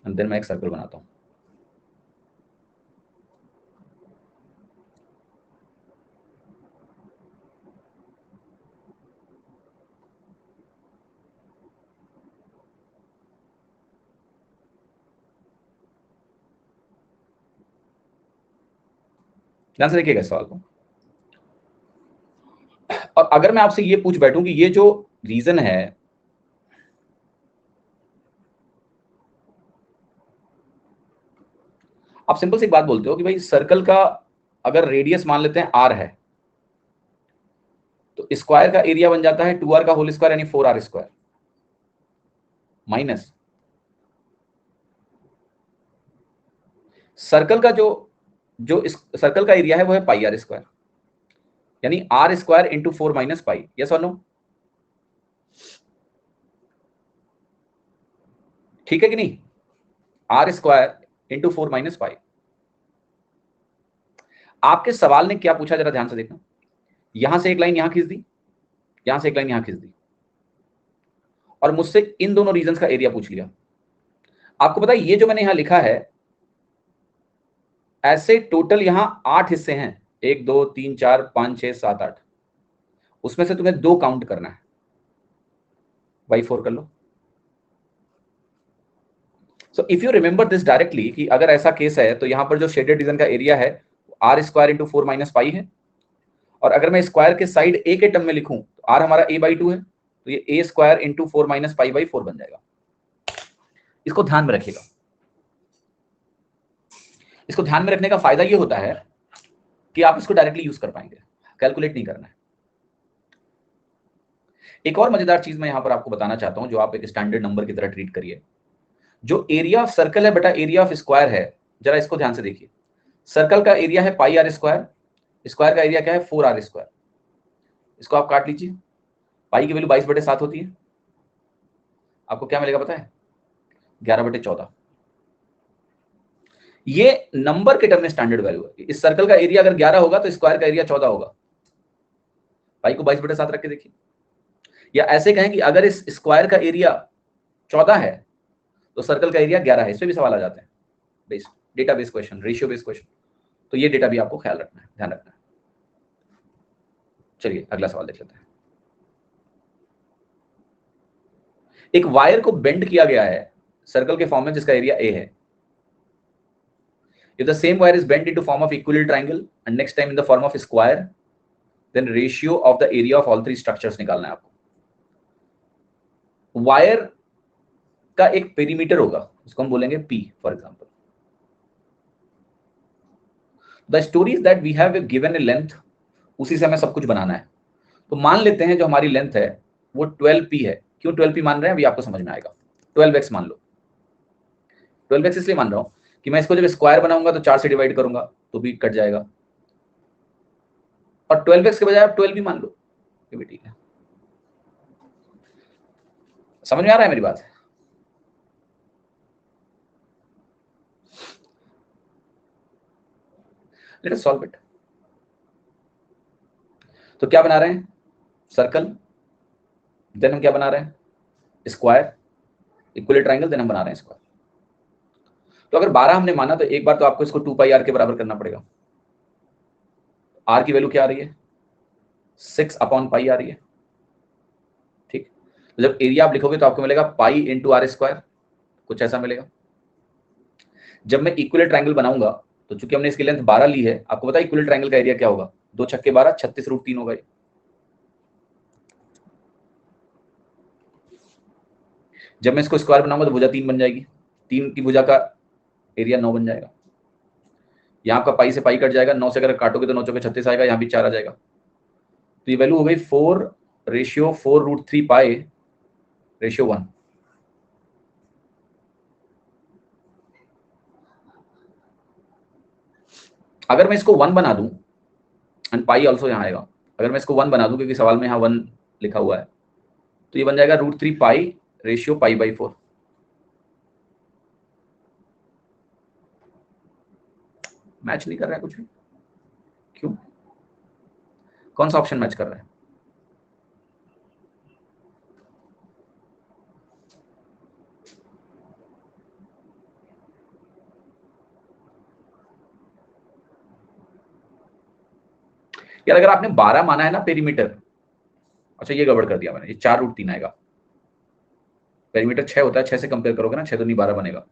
एंड देन मैं एक सर्कल बनाता हूं। ध्यान से देखिएगा इस सवाल को, और अगर मैं आपसे ये पूछ बैठूं कि ये जो रीजन है, आप सिंपल सी बात बोलते हो कि भाई सर्कल का अगर रेडियस मान लेते हैं आर है, तो स्क्वायर का एरिया बन जाता है 2r का होल स्क्वायर यानी 4r स्क्वायर, माइनस सर्कल का जो जो इस सर्कल का एरिया है वो है पाई आर स्क्वायर, यानी r square into 4 minus pi. Yes और नो? ठीक है कि नहीं? R square into 4 minus pi. आपके सवाल ने क्या पूछा, जरा ध्यान से देखना, यहां से एक लाइन यहां खींच दी, यहां से एक लाइन यहां खींच दी, और मुझसे इन दोनों रीजन का एरिया पूछ लिया। आपको पता है ये जो मैंने यहां लिखा है, ऐसे टोटल यहां 8 हिस्से हैं, 1 2 3 4 5 6 7 8, उसमें से तुम्हें 2 काउंट करना है, बाई 4 कर लो। So if you remember this directly कि अगर ऐसा केस है तो यहां पर जो शेडेड रीजन का एरिया है are square into 4 minus pi है, और अगर मैं स्क्वायर के साइड ए के टर्म में लिखूं तो आर हमारा a बाई 2 है, तो ये A square into 4 minus pi by 4 बन जाएगा। इसको ध्यान में रखिएगा। इसको ध्यान में रखने का फायदा ये होता है कि आप इसको डायरेक्टली यूज कर पाएंगे, कैलकुलेट नहीं करना है। एक और मजेदार चीज मैं यहां पर आपको बताना चाहता हूं, जो आप एक स्टैंडर्ड नंबर की तरह ट्रीट करिए। जो एरिया ऑफ सर्कल है बेटा, एरिया ऑफ स्क्वायर है, जरा इसको ध्यान से देखिए। सर्कल का एरिया है पाई आर स्क्वायर, स्क्वायर का एरिया क्या है 4r स्क्वायर। इसको आप काट लीजिए, पाई की वैल्यू 22/7 होती है, आपको क्या मिलेगा पता है, 11/14। ये नंबर के टर्म में स्टैंडर्ड वैल्यू है। इस सर्कल का एरिया अगर 11 होगा तो स्क्वायर का एरिया 14 होगा। पाई को 22/7 रख के देखिए, या ऐसे कहें कि अगर इस स्क्वायर का एरिया 14 है तो सर्कल का एरिया 11 है। इसमें भी सवाल आ जाते हैं, base data base question, ratio base question, तो ये डेटा भी आपको ख्याल रखना है, ध्यान रखना है। चलिए अगला सवाल देख लेते हैं। एक वायर को बेंड किया गया है सर्कल के फॉर्म में जिसका एरिया a है। If the same wire is bent into form of equilateral triangle and next time in the form of square, then ratio of the area of all three structures निकालना है आपको। Wire का एक perimeter होगा, उसको हम बोलेंगे P for example. The story is that we have given a length, उसी से हमें सब कुछ बनाना है। तो मान लेते हैं जो हमारी लेंथ है वो 12p है। क्यों 12p मान रहे हैं अभी आपको समझ में आएगा। 12x मान लो, 12x इसलिए मान रहा हूं कि मैं इसको जब स्क्वायर बनाऊंगा तो 4 से डिवाइड करूंगा तो भी कट जाएगा, और 12x के बजाय आप 12 भी मान लो, ये भी ठीक है। समझ में आ रहा है मेरी बात? Let us solve it. तो क्या बना रहे हैं? सर्कल, देन हम क्या बना रहे हैं? स्क्वायर, इक्वल ट्राइंगल, देन हम बना रहे हैं स्क्वायर। तो अगर 12 हमने माना तो एक बार तो आपको इसको 2 पाई आर के बराबर करना पड़ेगा। आर की वैल्यू क्या आ रही है? 6 अपॉन पाई आ रही है। ठीक, तो जब एरिया आप लिखोगे तो आपको मिलेगा पाई इंटू आर स्क्वायर, कुछ ऐसा मिलेगा। जब मैं इक्वल ट्राइंगल बनाऊंगा तो चूंकि हमने इसकी लेंथ 12 ली है, आपको पता है इक्वल ट्राइंगल का एरिया क्या होगा? 2 छक्के 12, 36√3 होगा। जब मैं इसको स्क्वायर बनाऊंगा तो भुजा 3 बन जाएगी, 3 की भुजा का एरिया 9 बन जाएगा। यहाँ आपका पाई से पाई कट जाएगा, 9 से अगर काटोगे तो 9 चौके 36 आएगा, यहाँ भी 4 आ जाएगा। तो ये वैल्यू हो गई 4/4√3 पाई रेशियो 1। अगर मैं इसको 1 बना दूं, एंड पाई ऑल्सो यहाँ आएगा, अगर मैं इसको 1 बना दूं क्योंकि सवाल में यहाँ 1 लिखा हुआ है, तो ये बन जाएगा √3 पाई रेशियो पाई/4। मैच नहीं कर रहा है कुछ भी, क्यों? कौन सा ऑप्शन मैच कर रहा है? यार अगर आपने 12 माना है ना पेरीमीटर, अच्छा ये गड़बड़ कर दिया मैंने, ये 4√3 आएगा। पेरीमीटर 6 होता है, 6 से कंपेयर करोगे ना, 6 तो नहीं 12 बनेगा,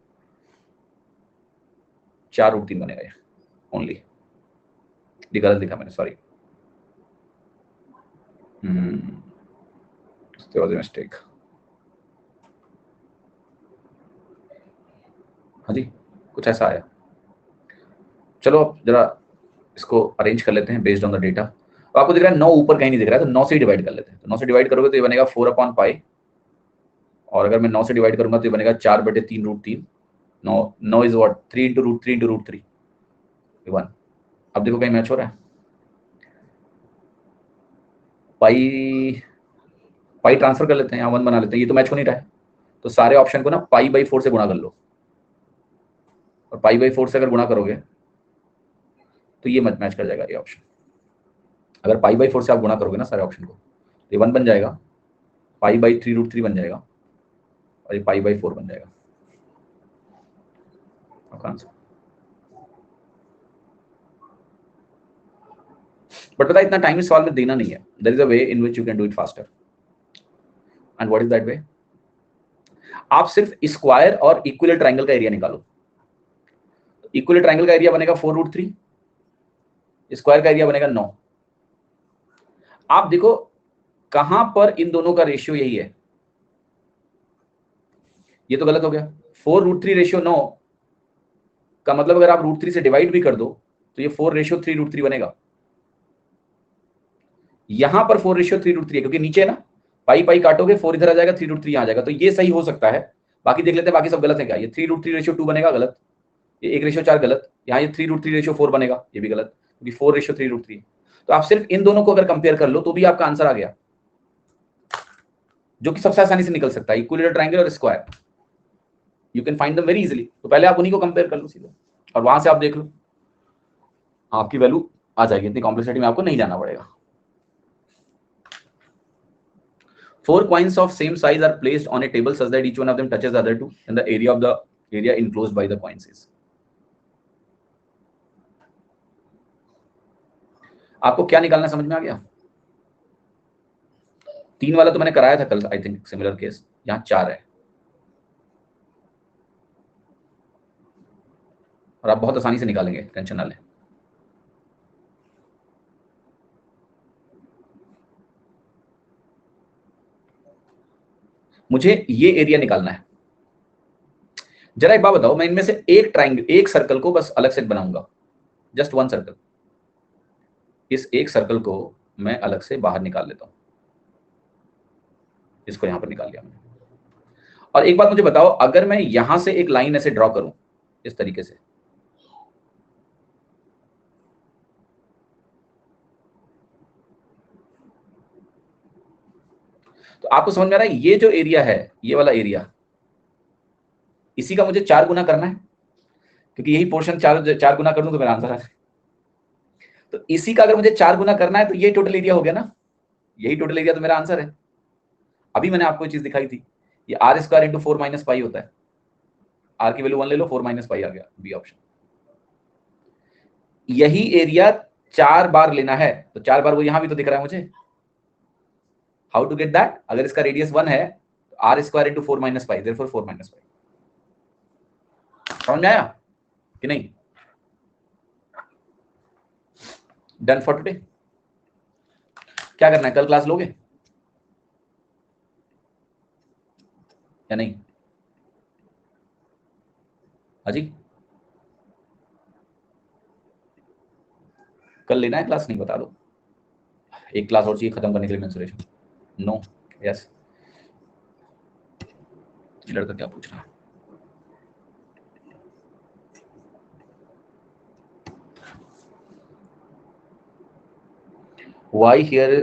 4√3 बनेगा ये ओनली। ये गलत लिखा मैंने, सॉरी, मिस्टेक। हाँ जी, कुछ ऐसा आया। चलो अब जरा इसको अरेंज कर लेते हैं बेस्ड ऑन द डेटा। तो आपको दिख रहा है 9 ऊपर कहीं नहीं दिख रहा है, तो 9 से डिवाइड कर लेते हैं। तो 9 से डिवाइड करोगे तो ये बनेगा 4 अपॉन पाई, और अगर मैं 9 से डिवाइड करूंगा तो ये बनेगा 4/3√3। 9 इज व्हाट? 3 into √3 into √3, 1। अब देखो कहीं मैच हो रहा है? पाई पाई ट्रांसफर कर लेते हैं, यहाँ 1 बना लेते हैं, ये तो मैच हो नहीं रहा है। तो सारे ऑप्शन को ना पाई/4 से गुणा कर लो, और पाई/4 से अगर गुणा करोगे तो ये मत मैच कर जाएगा ये ऑप्शन। अगर पाई/4 से आप गुणा करोगे ना सारे ऑप्शन को, तो ये 1 बन जाएगा, पाई/3√3 बन जाएगा, और ये पाई/4 बन जाएगा आपका आंसर। बट पता है इतना टाइम इस सवाल में देना नहीं है। There is a way in which you can do it faster, and what is that way? आप सिर्फ स्क्वायर और इक्वल ट्रायंगल का एरिया निकालो। इक्वल ट्रायंगल का एरिया बनेगा 4√3, स्क्वायर का एरिया बनेगा 9। आप देखो कहां पर इन दोनों का रेशियो यही है। ये तो गलत हो गया, 4√3 रेशियो 9 का मतलब अगर आप √3 से डिवाइड भी कर दो तो ये 4/3√3 बनेगा। यहां पर 4/3√3 है क्योंकि नीचे है ना, पाई पाई काटोगे 4 इधर आ जाएगा, 3√3 आ जाएगा, तो ये सही हो सकता है। बाकी देख लेते हैं बाकी सब गलत है क्या। ये 3√3/2 बनेगा, गलत। ये 1/4 गलत। यहाँ ये 3√3/4 बनेगा, ये भी गलत, क्योंकि 4/3√3। तो आप सिर्फ इन दोनों को अगर कंपेयर कर लो तो भी आपका आंसर आ गया, जो कि सबसे आसानी से निकल सकता है, इक्विलेटरल ट्रायंगल और square. You can find them very easily. तो पहले आप उन्हीं को कंपेयर कर लो सीधे, और वहां से आप देख लो, आपकी वैल्यू आ जाएगी। इतनी कॉम्प्लेक्सिटी में आपको नहीं जाना पड़ेगा। 4 coins of same size are placed on a table such that each one of them touches the other two, and the area enclosed by the coins is. आपको क्या निकालना समझ में आ गया? 3 वाला तो मैंने कराया था कल, आई थिंक सिमिलर केस। यहाँ 4 है, और आप बहुत आसानी से निकालेंगे, टेंशन ना लें। मुझे ये एरिया निकालना है। जरा एक बात बताओ, मैं इनमें से एक ट्राइंगल, एक सर्कल को बस अलग से बनाऊंगा, जस्ट 1 सर्कल। इस एक सर्कल को मैं अलग से बाहर निकाल लेता हूं, इसको यहां पर निकाल लिया मैंने। और एक बात मुझे बताओ, अगर मैं यहां से एक लाइन ऐसे ड्रॉ करूं इस तरीके से, तो आपको समझ में आ रहा है, ये जो एरिया है, ये वाला एरिया, इसी का मुझे 4 गुना करना है, क्योंकि यही पोर्शन 4 गुना कर दूं तो मेरा आंसर है। तो इसी का अगर मुझे 4 गुना करना है तो ये टोटल एरिया हो गया ना, यही टोटल एरिया तो मेरा आंसर है। अभी मैंने आपको ये चीज दिखाई थी, ये r square into 4 minus pi होता है। आर की वैल्यू 1 ले लो, 4 माइनस पाई आ गया, बी ऑप्शन। यही एरिया 4 बार लेना है, तो 4 बार वो यहां भी तो दिख रहा है मुझे। How to get that? अगर इसका रेडियस 1 है, are square into 4 minus pi, therefore 4 minus pi. समझ में आया कि नहीं? Done for today. क्या करना है, कल क्लास लोगे या नहीं? हाजी, कल लेना है क्लास? नहीं, बता दो। एक क्लास और चाहिए खत्म करने के लिए मेंसुरेशन। No, yes. लड़का क्या पूछ रहा है? Why here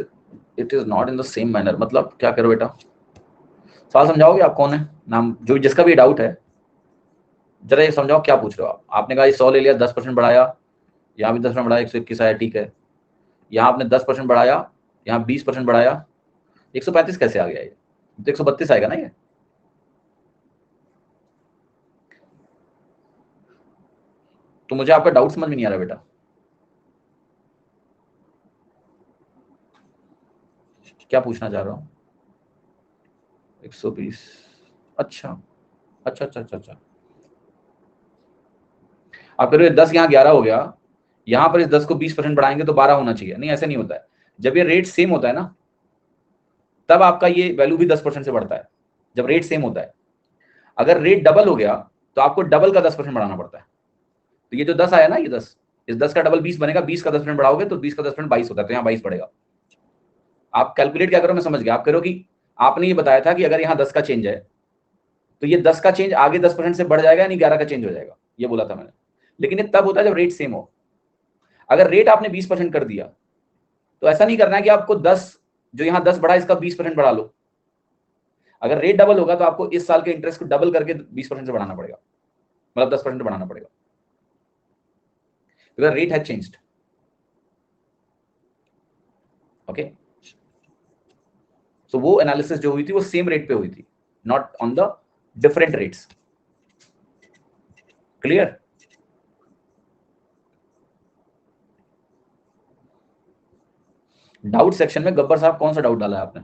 it is not in the same manner? मतलब क्या करो बेटा, सवाल समझाओगे? आप कौन है, नाम जो जिसका भी डाउट है जरा ये समझाओ, क्या पूछ रहे हो आप? आपने कहा 100 ले लिया, 10% बढ़ाया, यहाँ भी 10% बढ़ाया, 121 आया, ठीक है। यहाँ आपने 10% बढ़ाया, यहाँ 20% बढ़ाया, 135 कैसे आ गया? ये तो 132 आएगा ना ये। तो मुझे आपका डाउट समझ में नहीं आ रहा बेटा। क्या पूछना चाह रहा हूँ? 120, अच्छा अच्छा अच्छा अच्छा अच्छा। आप कह रहे हो 10 यहाँ 11 हो गया, यहाँ पर इस 10 को 20% बढ़ाएंगे तो 12 होना चाहिए। नहीं, ऐसा नहीं होता है। जब ये रेट सेम होता है ना, तब आपका ये वैल्यू भी 10% से बढ़ता है, जब रेट सेम होता है। अगर रेट डबल हो गया तो आपको डबल का 10% बढ़ाना पड़ता है। तो ये जो 10 आया ना, ये 10, इस 10 का डबल 20 बनेगा, 20 का 10% बढ़ाओगे तो 20 का 10% 22 होता है, तो यहाँ 22 बढ़ेगा। आप कैलकुलेट क्या करो, मैं समझ गया। आप करो कि आपने ये बताया था कि अगर यहाँ 10 का चेंज है तो ये 10 का चेंज आगे 10% से बढ़ जाएगा, यानी 11 का चेंज हो जाएगा, ये बोला था मैंने। लेकिन ये तब होता है जब रेट सेम हो। अगर रेट आपने 20% कर दिया तो ऐसा नहीं करना है कि आपको 10, जो यहाँ 10 बढ़ा इसका 20% बढ़ा लो। अगर रेट डबल होगा तो आपको इस साल के इंटरेस्ट को डबल करके 20% से बढ़ाना पड़ेगा, मतलब 10% बढ़ाना पड़ेगा, because rate has changed. Okay, so वो एनालिसिस जो हुई थी वो सेम रेट पे हुई थी, not on the different rates. Clear? Doubt section में गब्बर साहब कौन सा डाउट डाला है आपने?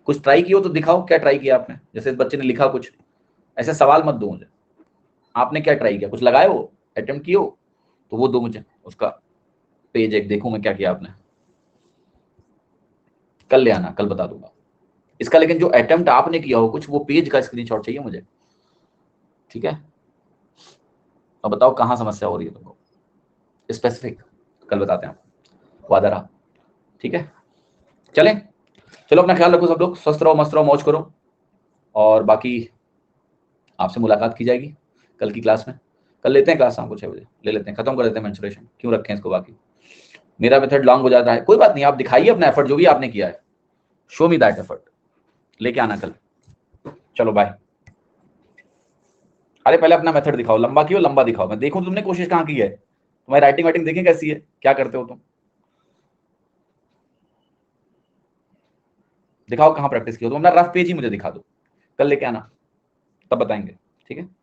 कुछ ट्राई किया हो तो दिखाओ, क्या ट्राई किया आपने? जैसे इस बच्चे ने लिखा कुछ, ऐसे सवाल मत दो मुझे। आपने क्या ट्राई किया, कुछ लगाए हो, अटेम्प्ट किए हो तो वो दो मुझे, उसका पेज एक देखूं मैं क्या किया आपने। कल ले आना, कल बता दूंगा इसका। लेकिन जो अटेम्प्ट आपने किया हो कुछ, वो पेज का स्क्रीनशॉट चाहिए मुझे, ठीक है? अब बताओ कहाँ समस्या हो रही है तुमको, स्पेसिफिक, कल बताते हैं। वादा रहा, ठीक है? चलें, चलो अपना ख्याल रखो सब लोग, स्वस्थ रहो, मस्त रहो, मौज करो, और बाकी आपसे मुलाकात की जाएगी कल की क्लास में। कल लेते हैं क्लास शाम को 6 बजे, ले लेते हैं, खत्म कर देते हैं मेंस्ट्रुएशन, क्यों रखें इसको। बाकी मेरा मेथड लॉन्ग हो जाता है, कोई बात नहीं, आप दिखाइए अपना एफर्ट, जो भी आपने किया है, शो मी दैट एफर्ट, लेके आना कल। चलो बाय। अरे पहले अपना मेथड दिखाओ, लंबा क्यों, लंबा दिखाओ, मैं देखूं तुमने कोशिश कहाँ की है, तुम्हारी राइटिंग वाइटिंग देखें कैसी है, क्या करते हो तुम, दिखाओ कहाँ प्रैक्टिस की हो तुम। अपना रफ पेज ही मुझे दिखा दो, कल लेके आना, तब बताएंगे, ठीक है?